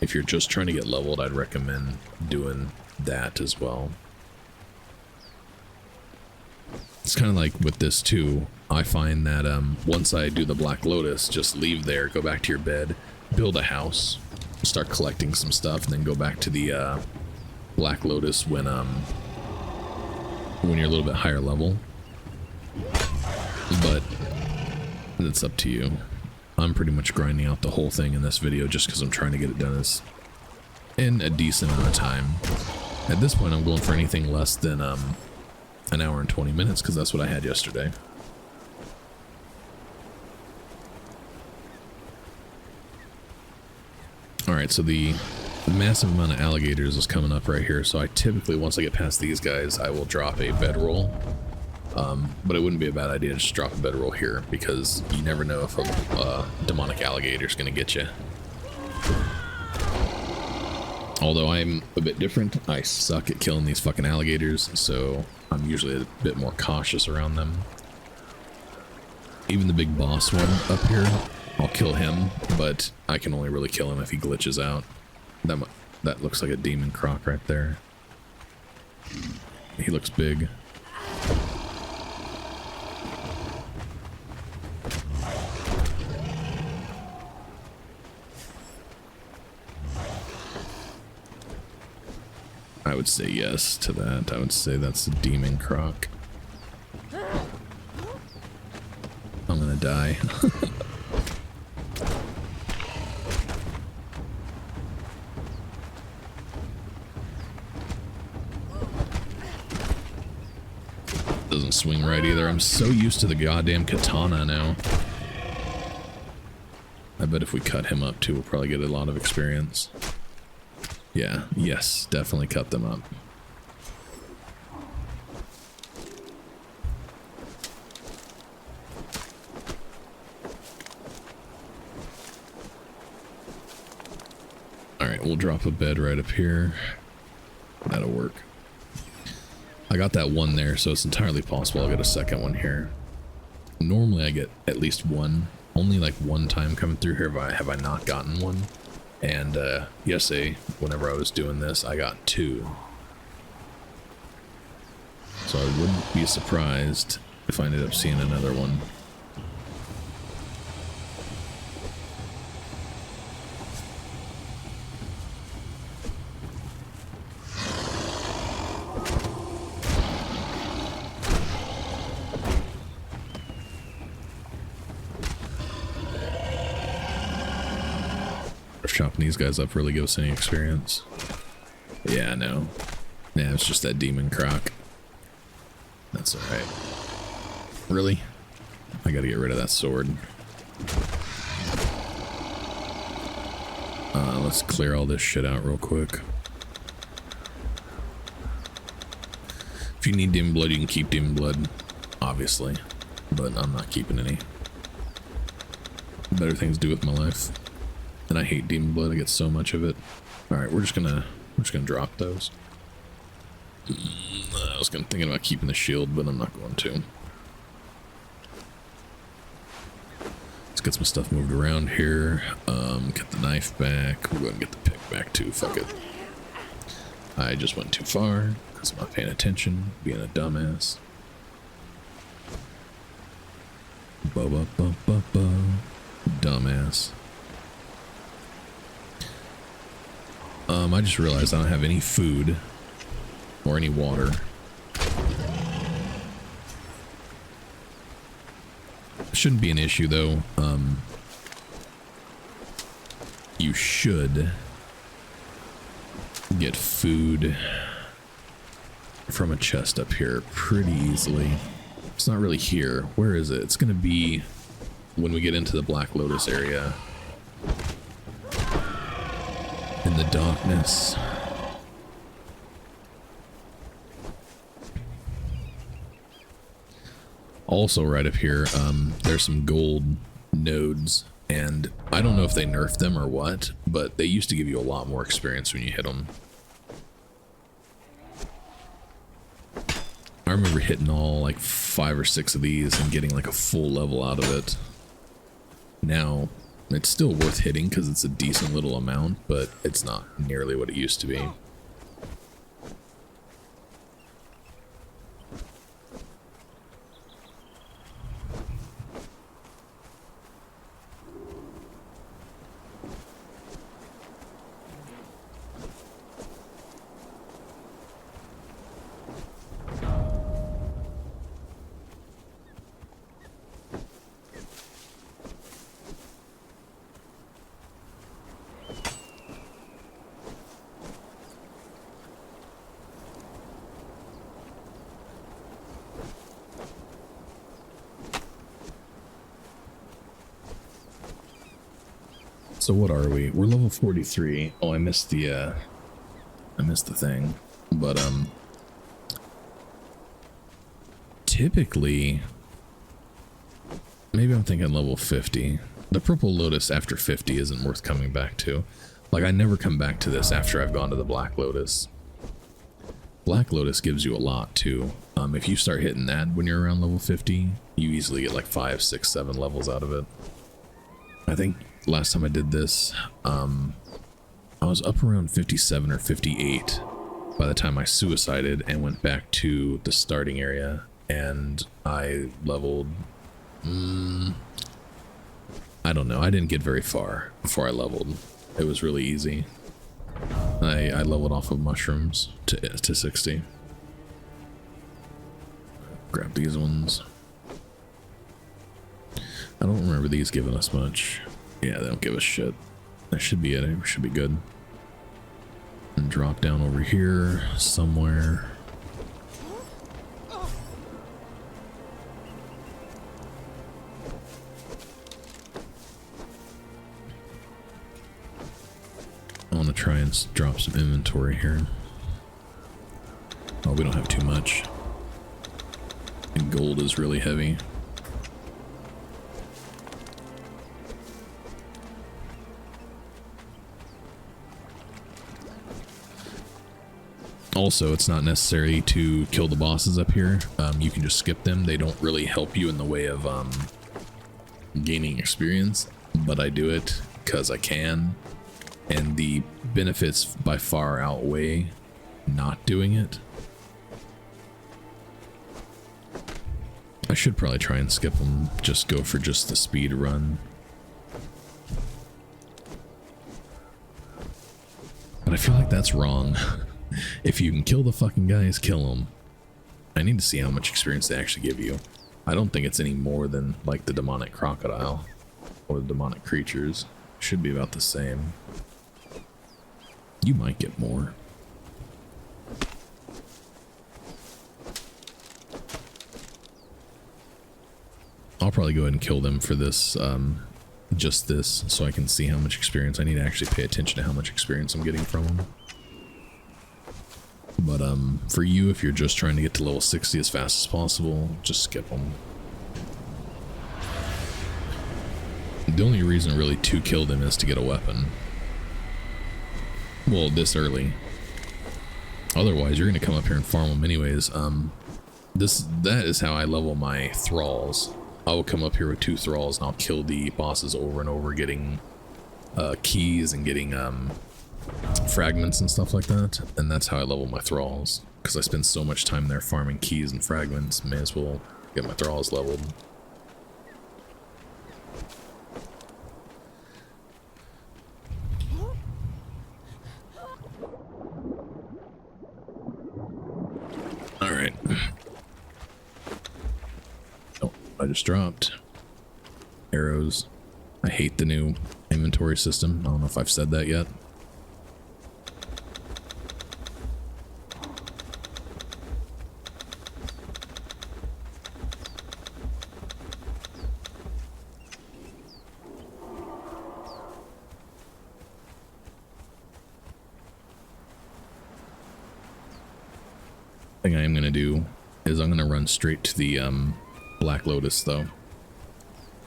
if you're just trying to get leveled, I'd recommend doing that as well. It's kind of like with this too. I find that once I do the Black Lotus, just leave there, go back to your bed, build a house, start collecting some stuff, and then go back to the Black Lotus when you're a little bit higher level. But it's up to you. I'm pretty much grinding out the whole thing in this video just because I'm trying to get it done in a decent amount of time. At this point I'm going for anything less than an hour and 20 minutes because that's what I had yesterday. Alright, so the massive amount of alligators is coming up right here, so I typically, once I get past these guys, I will drop a bedroll. But it wouldn't be a bad idea to just drop a bedroll here, because you never know if a demonic alligator is going to get you. Although I'm a bit different, I suck at killing these fucking alligators, so I'm usually a bit more cautious around them. Even the big boss one up here, I'll kill him, but I can only really kill him if he glitches out. That looks like a demon croc right there. He looks big. I would say yes to that. I would say that's a demon croc. I'm gonna die. Doesn't swing right either. I'm so used to the goddamn katana now. I bet if we cut him up too, we'll probably get a lot of experience. Yeah, yes, definitely cut them up. Alright, we'll drop a bed right up here. That'll work. I got that one there, so it's entirely possible I'll get a second one here. Normally I get at least one. Only like one time coming through here have I not gotten one. And yesterday, whenever I was doing this, I got two. So I wouldn't be surprised if I ended up seeing another one. Chopping these guys up really gives us any experience. Yeah, no. Yeah, it's just that demon croc. That's alright. Really? I gotta get rid of that sword. Let's clear all this shit out real quick. If you need demon blood, you can keep demon blood, obviously. But I'm not keeping any. Better things to do with my life. And I hate demon blood, I get so much of it. Alright, we're just gonna drop those. I was thinking about keeping the shield, but I'm not going to. Let's get some stuff moved around here. Get the knife back. We'll go ahead and get the pick back too, fuck it. I just went too far, because I'm not paying attention, being a dumbass. Dumbass. I just realized I don't have any food or any water. Shouldn't be an issue though. You should get food from a chest up here pretty easily. It's not really here. Where is it? It's gonna be when we get into the Black Lotus area. In the darkness. Also right up here, there's some gold nodes, and I don't know if they nerfed them or what, but they used to give you a lot more experience when you hit them. I remember hitting all like 5 or 6 of these and getting like a full level out of it. Now, it's still worth hitting because it's a decent little amount, but it's not nearly what it used to be. So what are we? We're level 43. Oh, I missed the thing. But typically maybe I'm thinking level 50. The purple lotus after 50 isn't worth coming back to. Like, I never come back to this after I've gone to the Black Lotus. Black Lotus gives you a lot too. If you start hitting that when you're around level 50, you easily get like 5, 6, 7 levels out of it. I think last time I did this, I was up around 57 or 58 by the time I suicided and went back to the starting area, and I leveled, I don't know, I didn't get very far before I leveled. It was really easy. I leveled off of mushrooms to 60. Grab these ones. I don't remember these giving us much. Yeah, they don't give us shit. That should be it. It should be good. And drop down over here somewhere. I want to try and drop some inventory here. Oh, we don't have too much. And gold is really heavy. Also, it's not necessary to kill the bosses up here. You can just skip them. They don't really help you in the way of gaining experience, but I do it because I can. And the benefits by far outweigh not doing it. I should probably try and skip them, just go for just the speed run. But I feel like that's wrong. If you can kill the fucking guys, kill them. I need to see how much experience they actually give you. I don't think it's any more than like the demonic crocodile or the demonic creatures. Should be about the same. You might get more. I'll probably go ahead and kill them for this, just this, so I can see how much experience. I need to actually pay attention to how much experience I'm getting from them. But for you, if you're just trying to get to level 60 as fast as possible, just skip them. The only reason really to kill them is to get a weapon. Well, this early. Otherwise, you're going to come up here and farm them anyways. That is how I level my thralls. I will come up here with 2 thralls and I'll kill the bosses over and over, getting keys and getting fragments and stuff like that. And that's how I level my thralls, because I spend so much time there farming keys and fragments. May as well get my thralls leveled. Alright. Oh, I just dropped arrows. I hate the new inventory system. I don't know if I've said that yet. Thing I am going to do is I'm going to run straight to the Black Lotus, though.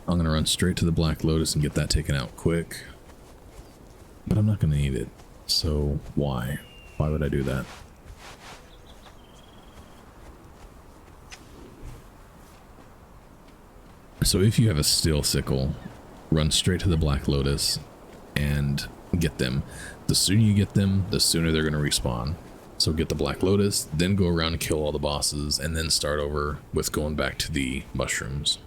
I'm going to run straight to the Black Lotus and get that taken out quick. But I'm not going to need it. So why? Why would I do that? So if you have a steel sickle, run straight to the Black Lotus and get them. The sooner you get them, the sooner they're going to respawn. So get the Black Lotus, then go around and kill all the bosses, and then start over with going back to the mushrooms.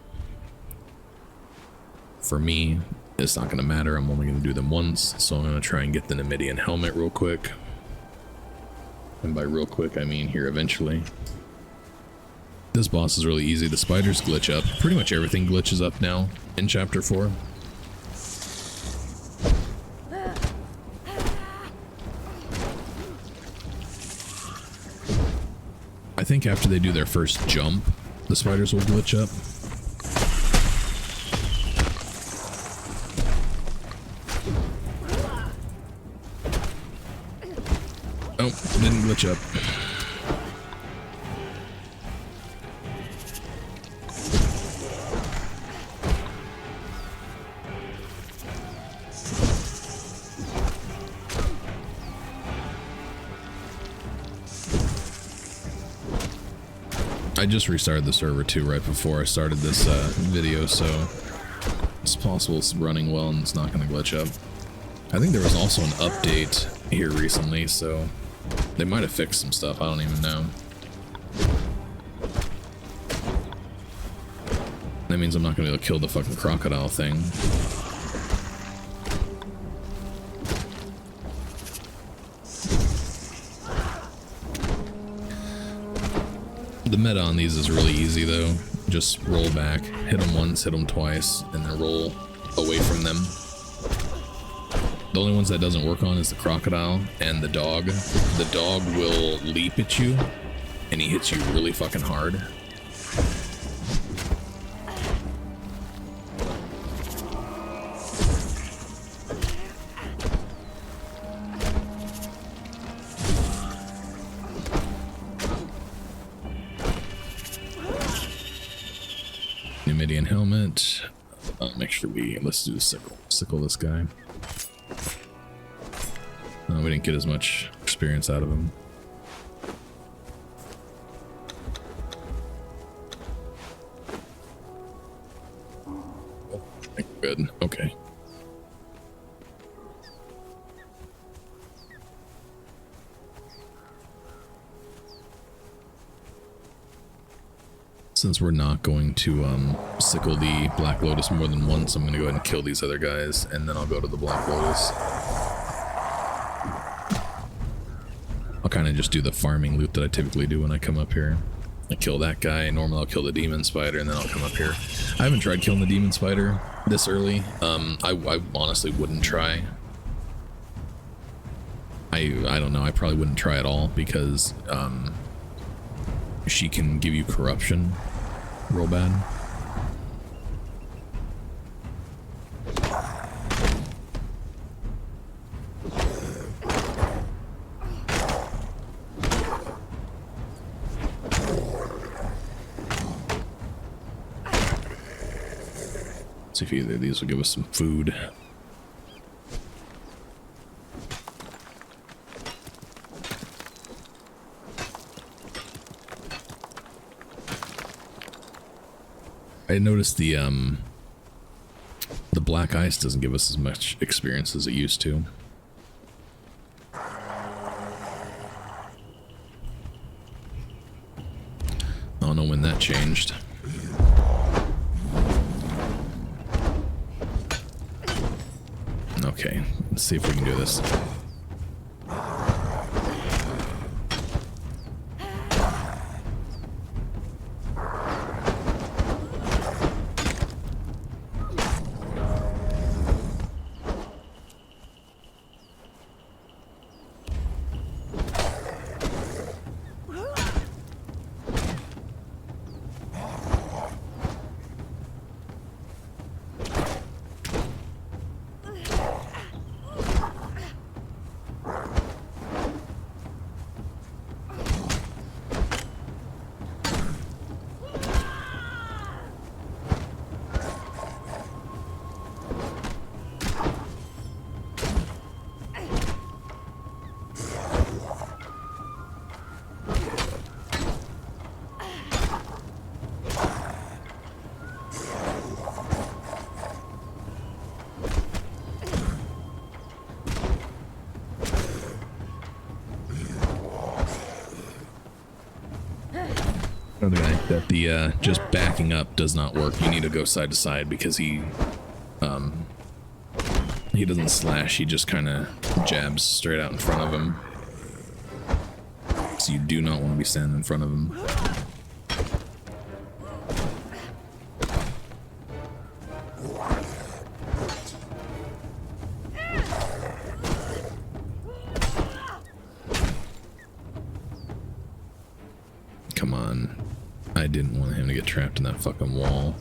For me, it's not going to matter. I'm only going to do them once, so I'm going to try and get the Namidian helmet real quick. And by real quick, I mean here eventually. This boss is really easy. The spiders glitch up. Pretty much everything glitches up now in Chapter 4. I think after they do their first jump, the spiders will glitch up. Oh, didn't glitch up. I just restarted the server too right before I started this video, so it's possible it's running well and it's not going to glitch up. I think there was also an update here recently, so they might have fixed some stuff. I don't even know. That means I'm not going to be able to kill the fucking crocodile thing. The meta on these is really easy though. Just roll back, hit them once, hit them twice, and then roll away from them. The only ones that doesn't work on is the crocodile and the dog. The dog will leap at you, and he hits you really fucking hard. Numidian helmet. Make sure let's do the sickle. Sickle this guy. We didn't get as much experience out of him. Good. Okay. Since we're not going to sickle the Black Lotus more than once, I'm going to go ahead and kill these other guys, and then I'll go to the Black Lotus. I'll kind of just do the farming loot that I typically do when I come up here. I kill that guy. Normally I'll kill the demon spider, and then I'll come up here. I haven't tried killing the demon spider this early. I honestly wouldn't try. I don't know. I probably wouldn't try at all because she can give you corruption real bad. See if either of these will give us some food. I noticed the black ice doesn't give us as much experience as it used to. I don't know when that changed. Okay, let's see if we can do this. That the just backing up does not work. You need to go side to side because he doesn't slash, he just kind of jabs straight out in front of him. So you do not want to be standing in front of him. Come on. I didn't want him to get trapped in that fucking wall.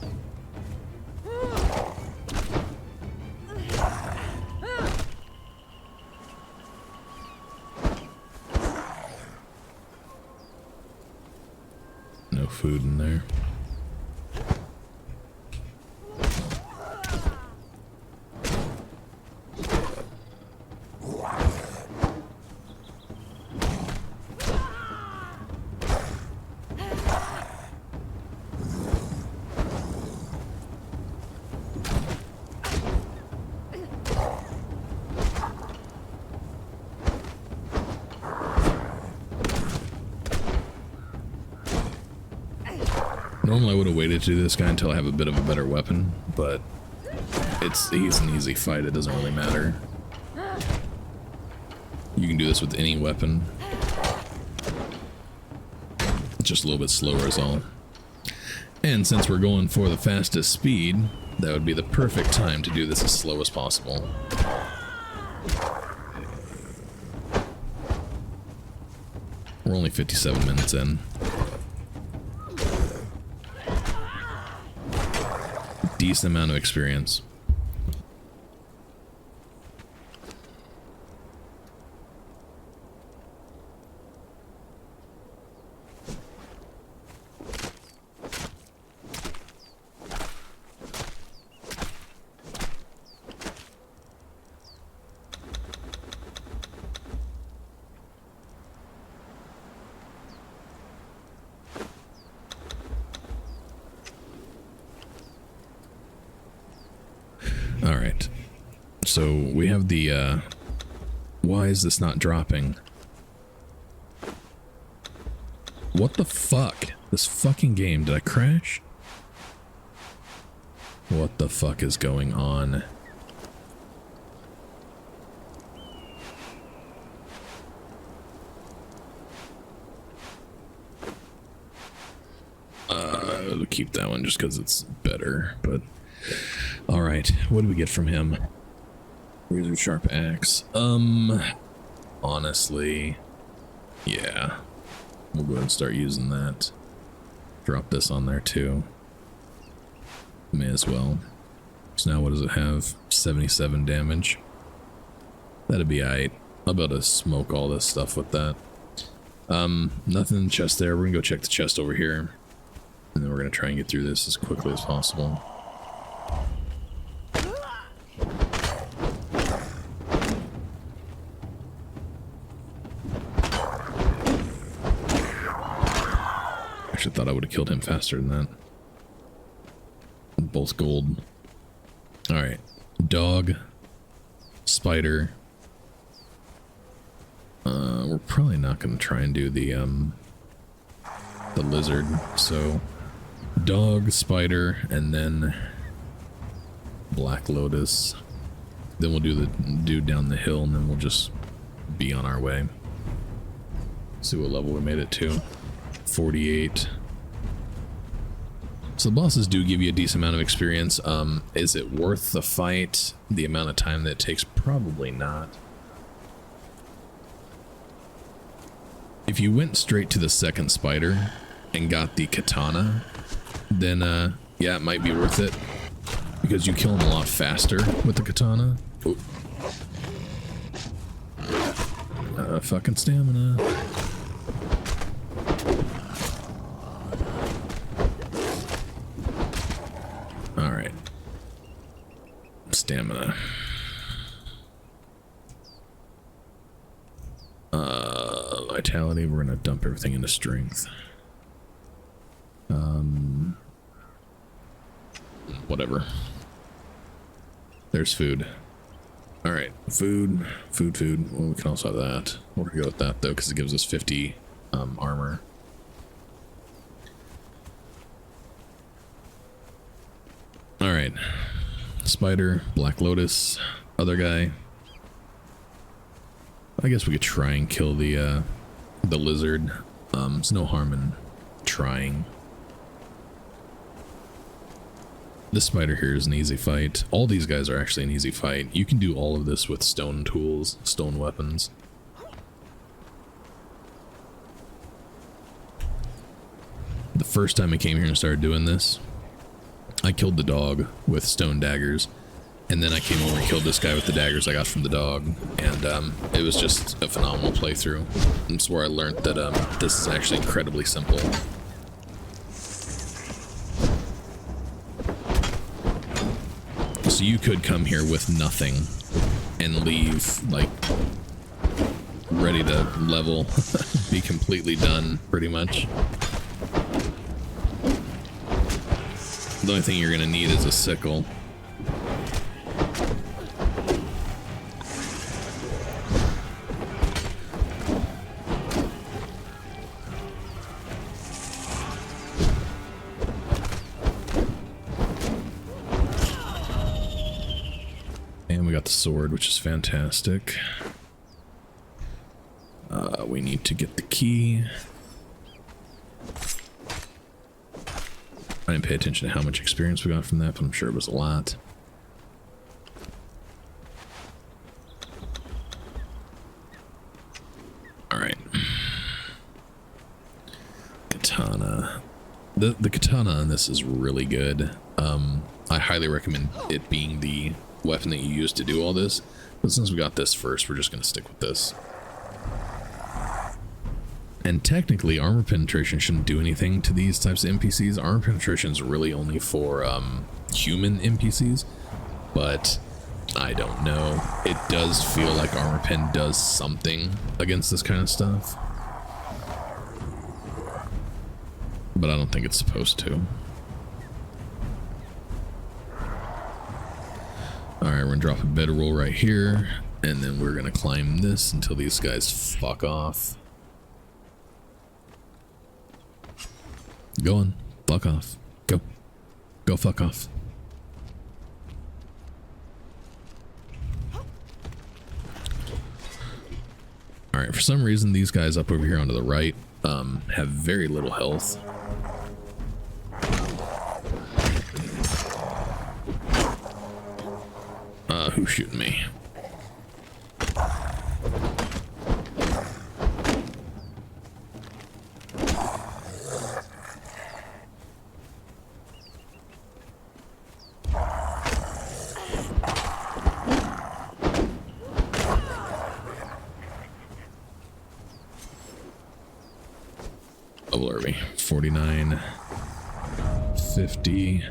No food in there. Normally I would have waited to do this guy until I have a bit of a better weapon, but he's an easy fight, it doesn't really matter. You can do this with any weapon. Just a little bit slower is all. And since we're going for the fastest speed, that would be the perfect time to do this as slow as possible. We're only 57 minutes in. Decent amount of experience. Alright, so we have the, why is this not dropping? What the fuck? This fucking game, did I crash? What the fuck is going on? I'll keep that one just because it's better, but... Alright, what do we get from him? Razor sharp axe. Honestly, yeah. We'll go ahead and start using that. Drop this on there too. May as well. So now what does it have? 77 damage. That'd be aight. I'll be able to smoke all this stuff with that. Nothing in the chest there. We're gonna go check the chest over here. And then we're gonna try and get through this as quickly as possible. I thought I would have killed him faster than that. Both gold. Alright. Dog. Spider. We're probably not going to try and do the lizard. So, dog, spider, and then Black Lotus. Then we'll do the dude down the hill, and then we'll just be on our way. See what level we made it to. 48. So the bosses do give you a decent amount of experience. Is it worth the fight? The amount of time that it takes? Probably not. If you went straight to the second spider and got the katana, then yeah, it might be worth it. Because you kill him a lot faster with the katana. Oh. Fucking stamina. Alright. Stamina. Vitality, we're gonna dump everything into strength. Whatever. There's food. Alright, food. Well, we can also have that. We're gonna go with that though, because it gives us 50 armor. Alright. Spider, Black Lotus, other guy. I guess we could try and kill the lizard. There's no harm in trying. This spider here is an easy fight. All these guys are actually an easy fight. You can do all of this with stone tools, stone weapons. The first time I came here and started doing this, I killed the dog with stone daggers, and then I came over and killed this guy with the daggers I got from the dog, and it was just a phenomenal playthrough. That's where I learned that this is actually incredibly simple. So you could come here with nothing and leave, like, ready to level, be completely done, pretty much. The only thing you're gonna need is a sickle. got the sword, which is fantastic. We need to get the key. I didn't pay attention to how much experience we got from that, but I'm sure it was a lot. Alright. Katana. The katana on this is really good. I highly recommend it being the weapon that you use to do all this. But since we got this first, we're just going to stick with this. And technically, armor penetration shouldn't do anything to these types of NPCs. Armor penetration is really only for human NPCs, but I don't know. It does feel like armor pen does something against this kind of stuff, but I don't think it's supposed to. Alright, we're gonna drop a bedroll right here, and then we're gonna climb this until these guys fuck off. Go on. Fuck off. Go. Go fuck off. Alright, for some reason these guys up over here onto the right have very little health. Who's shooting me? Level are we? 49, 50.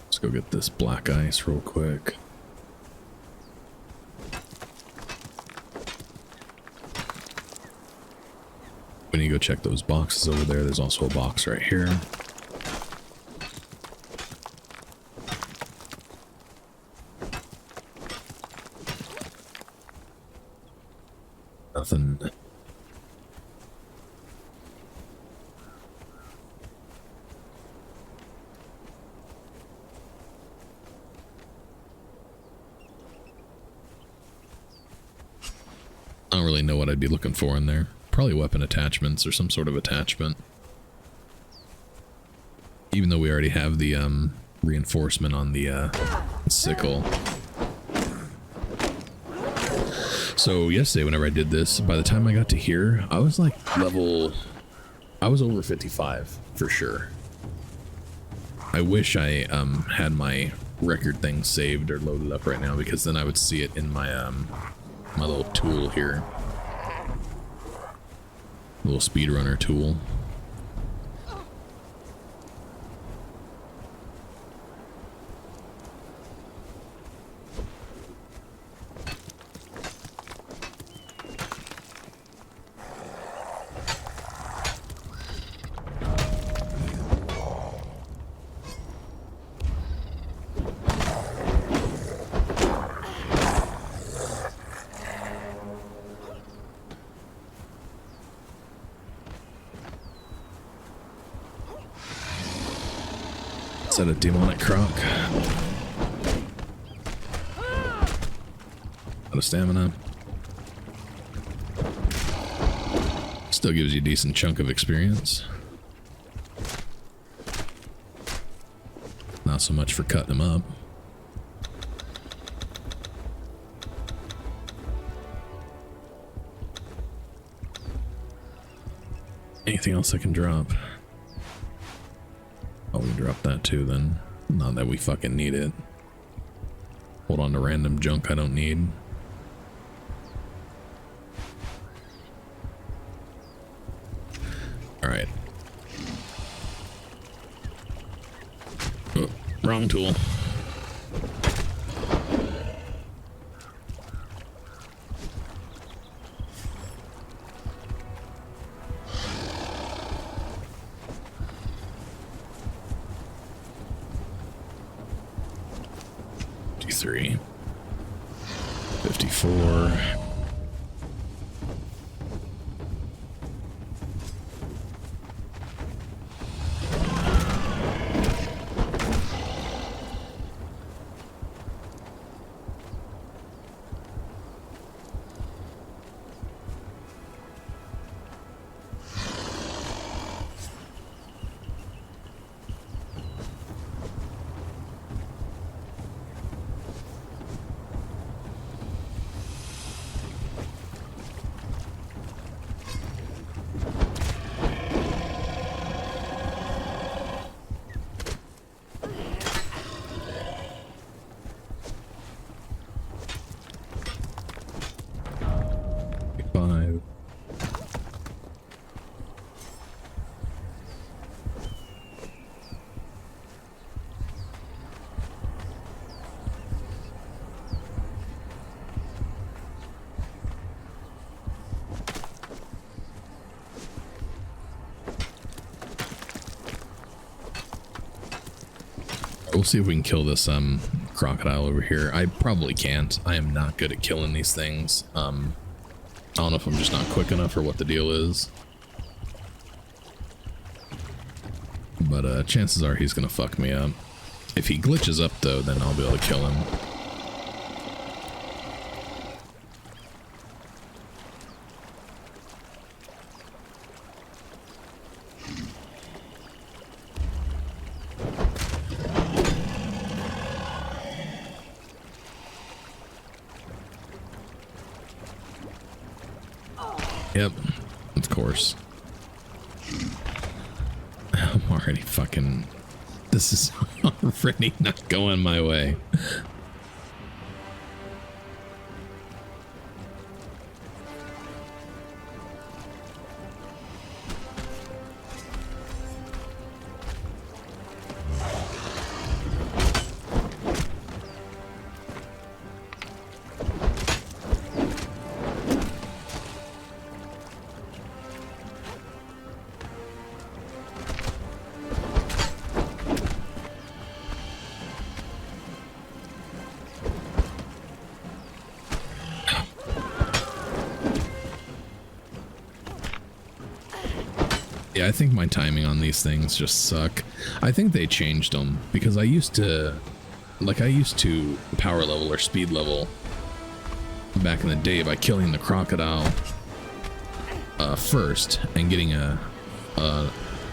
Let's go get this black ice real quick. We need to go check those boxes over there. There's also a box right here. Nothing. I don't really know what I'd be looking for in there. Probably weapon attachments or some sort of attachment. Even though we already have the reinforcement on the sickle. So yesterday whenever I did this, by the time I got to here, I was like I was over 55 for sure. I wish I had my record thing saved or loaded up right now, because then I would see it in my my little tool here. Little speedrunner tool. Is that a demonic croc? Out of stamina. Still gives you a decent chunk of experience. Not so much for cutting them up. Anything else I can drop? Oh, we drop that too then. Not that we fucking need it. Hold on to random junk I don't need. Alright. Wrong tool. D3. 54. We'll see if we can kill this crocodile over here. I probably can't. I am not good at killing these things. I don't know if I'm just not quick enough or what the deal is. But chances are he's gonna fuck me up. If he glitches up though, then I'll be able to kill him. Yep, of course. I'm already fucking... This is already not going my way. Yeah, I think my timing on these things just suck. I think they changed them because I used to power level or speed level back in the day by killing the crocodile first and getting a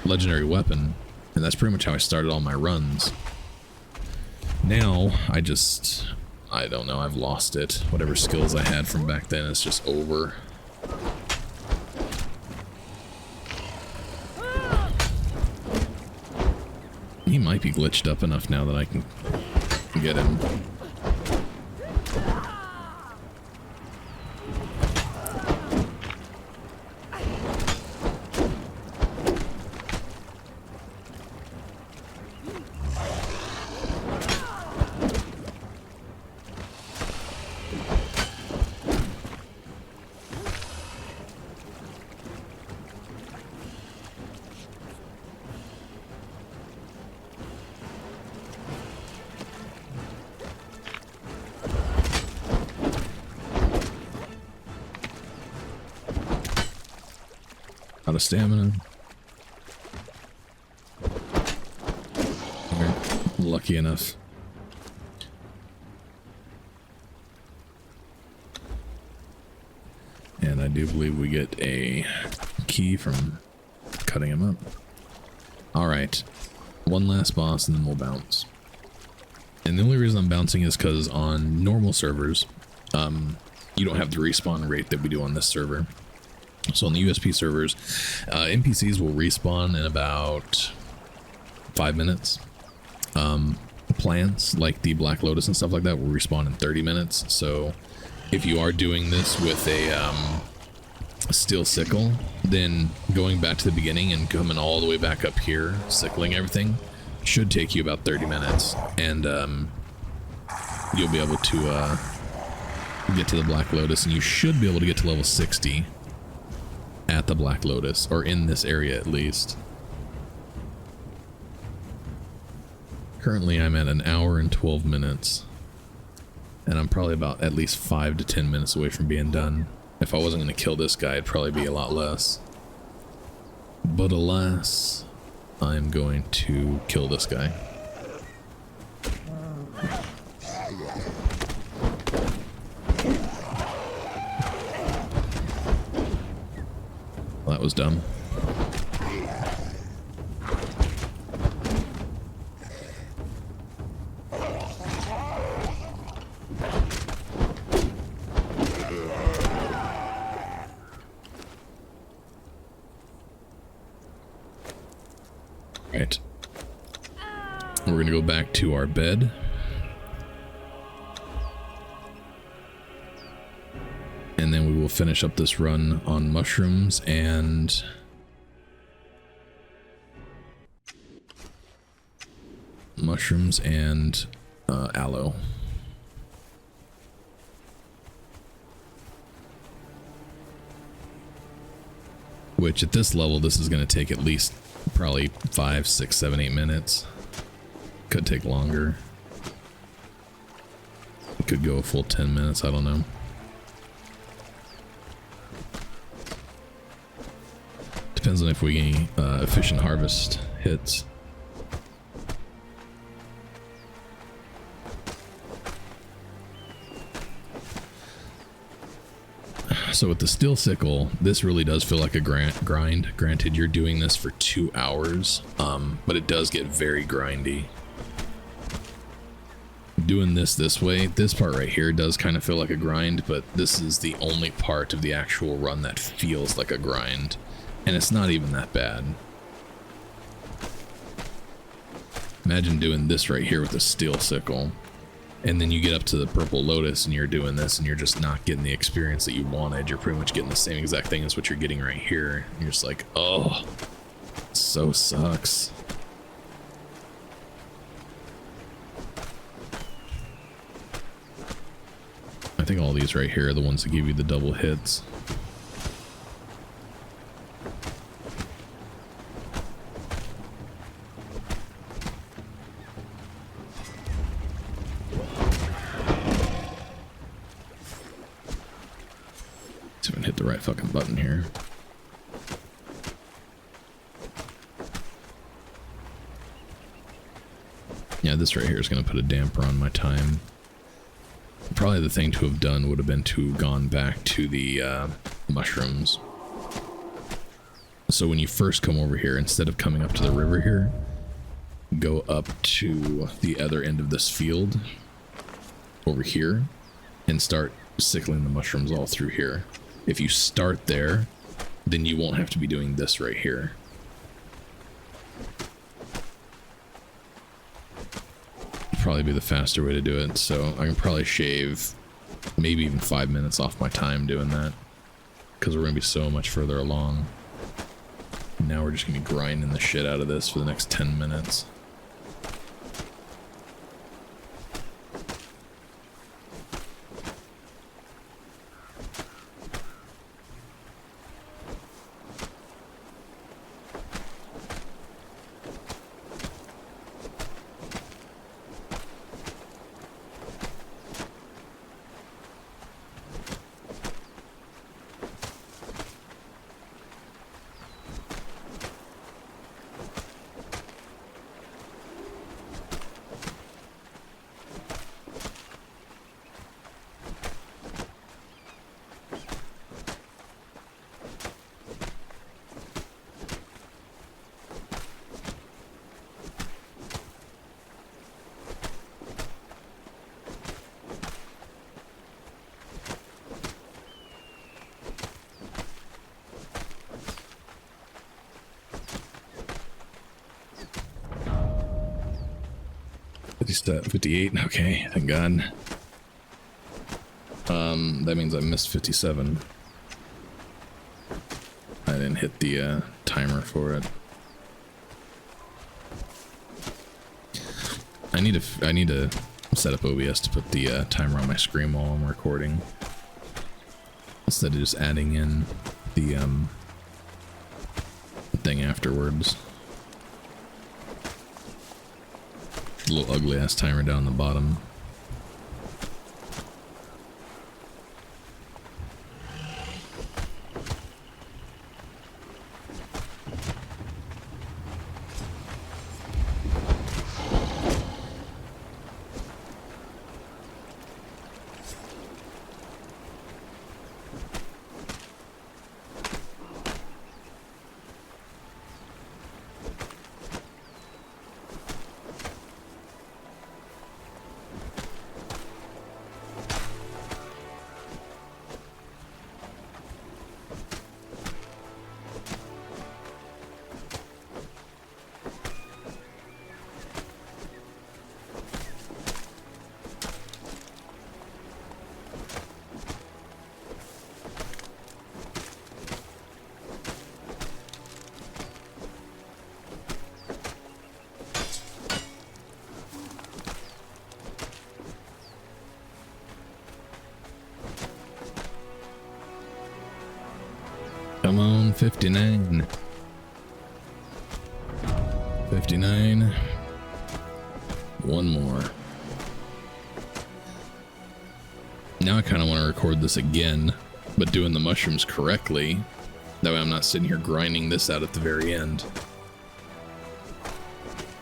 legendary weapon, and that's pretty much how I started all my runs. Now I don't know, I've lost it. Whatever skills I had from back then is just over. He might be glitched up enough now that I can get him. Out of stamina. Okay. Lucky enough. And I do believe we get a key from cutting him up. Alright. One last boss and then we'll bounce. And the only reason I'm bouncing is because on normal servers, you don't have the respawn rate that we do on this server. So on the U.S.P servers, NPCs will respawn in about 5 minutes. Plants like the Black Lotus and stuff like that will respawn in 30 minutes. So if you are doing this with a steel sickle, then going back to the beginning and coming all the way back up here, sickling everything, should take you about 30 minutes, and you'll be able to get to the Black Lotus, and you should be able to get to level 60 at the Black Lotus, or in this area at least. Currently I'm at 1 hour and 12 minutes, and I'm probably about at least 5 to 10 minutes away from being done. If I wasn't going to kill this guy, it'd probably be a lot less. But alas, I'm going to kill this guy. Well, that was dumb. Right. We're going to go back to our bed. And then we will finish up this run on mushrooms and aloe. Which at this level, this is going to take at least probably 5, 6, 7, 8 minutes. Could take longer. It could go a full 10 minutes, I don't know. Depends on if we get any efficient harvest hits. So with the steel sickle, this really does feel like a grind. Granted, you're doing this for 2 hours, but it does get very grindy. Doing this way, this part right here does kind of feel like a grind, but this is the only part of the actual run that feels like a grind. And it's not even that bad. Imagine doing this right here with a steel sickle. And then you get up to the purple lotus and you're doing this and you're just not getting the experience that you wanted. You're pretty much getting the same exact thing as what you're getting right here. You're just like, oh, so sucks. I think all these right here are the ones that give you the double hits. Hit the right fucking button here. Yeah, this right here is going to put a damper on my time. Probably the thing to have done would have been to have gone back to the mushrooms. So when you first come over here, instead of coming up to the river here, go up to the other end of this field over here and start sickling the mushrooms all through here. If you start there, then you won't have to be doing this right here. Probably be the faster way to do it, so I can probably shave maybe even 5 minutes off my time doing that, because we're going to be so much further along. Now we're just going to be grinding the shit out of this for the next 10 minutes. He's at 58. Okay, thank God. That means I missed 57. I didn't hit the timer for it. I need to set up OBS to put the timer on my screen while I'm recording, instead of just adding in the thing afterwards. A little ugly ass timer down the bottom. Come on, 59. 59. One more. Now I kind of want to record this again, but doing the mushrooms correctly. That way I'm not sitting here grinding this out at the very end.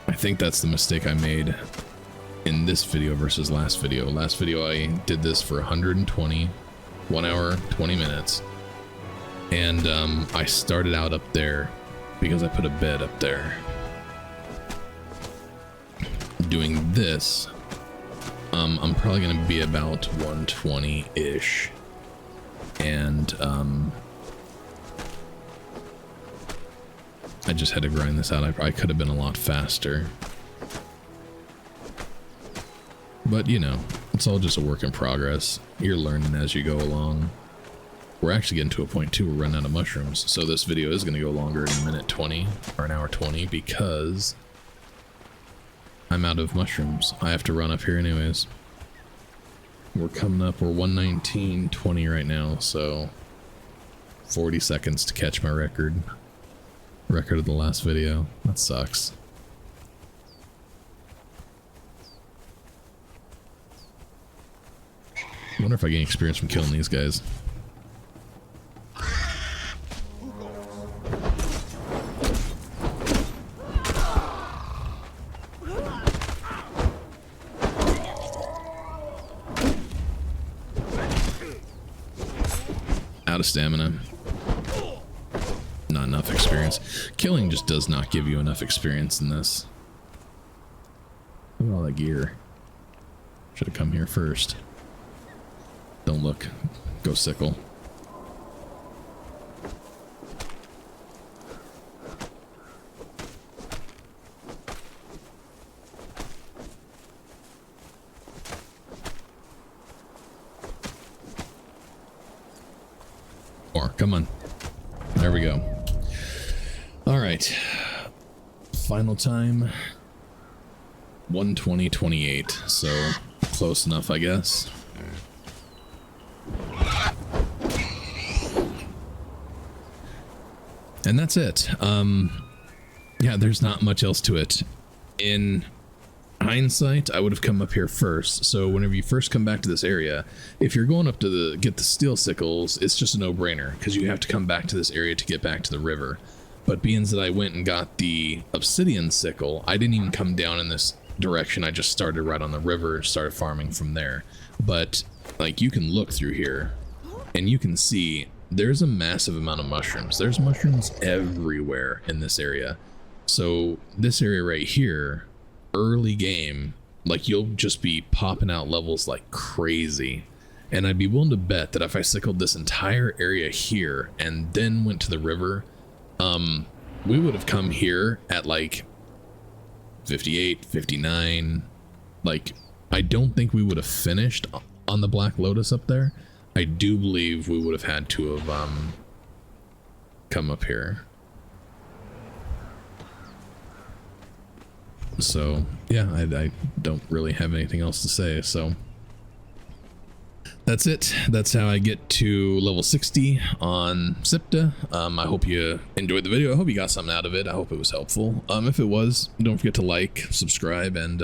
I think that's the mistake I made in this video versus last video. Last video I did this for 120, 1 hour, 20 minutes. And I started out up there because I put a bed up there. Doing this, I'm probably going to be about 120-ish. And I just had to grind this out. I could have been a lot faster. But, you know, it's all just a work in progress. You're learning as you go along. We're actually getting to a point too, we're running out of mushrooms. So this video is going to go longer in a minute 20 or an hour 20 because I'm out of mushrooms. I have to run up here anyways. We're coming up, we're 119.20 right now, so 40 seconds to catch my record. Record of the last video. That sucks. I wonder if I gain experience from killing these guys. Out of stamina. Not enough experience. Killing just does not give you enough experience in this. Look at all that gear. Should have come here first. Don't look. Go sickle. Come on. There we go. All right. Final time. 120.28. So close enough, I guess. And that's it. Yeah, there's not much else to it. In hindsight, I would have come up here first. So whenever you first come back to this area, if you're going up to get the steel sickles, it's just a no-brainer because you have to come back to this area to get back to the river. But being that I went and got the obsidian sickle, I didn't even come down in this direction. I just started right on the river, started farming from there. But like, you can look through here and you can see there's a massive amount of mushrooms. There's mushrooms everywhere in this area. So this area right here, early game, like, you'll just be popping out levels like crazy. And I'd be willing to bet that if I sickled this entire area here and then went to the river, we would have come here at like 58, 59. Like, I don't think we would have finished on the Black Lotus up there. I do believe we would have had to have come up here. So yeah, I don't really have anything else to say. So that's it. That's how I get to level 60 on Siptah. I hope you enjoyed the video. I hope you got something out of it. I hope it was helpful. If it was, don't forget to like, subscribe, and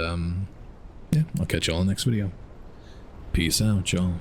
yeah, I'll catch y'all in the next video. Peace out, y'all.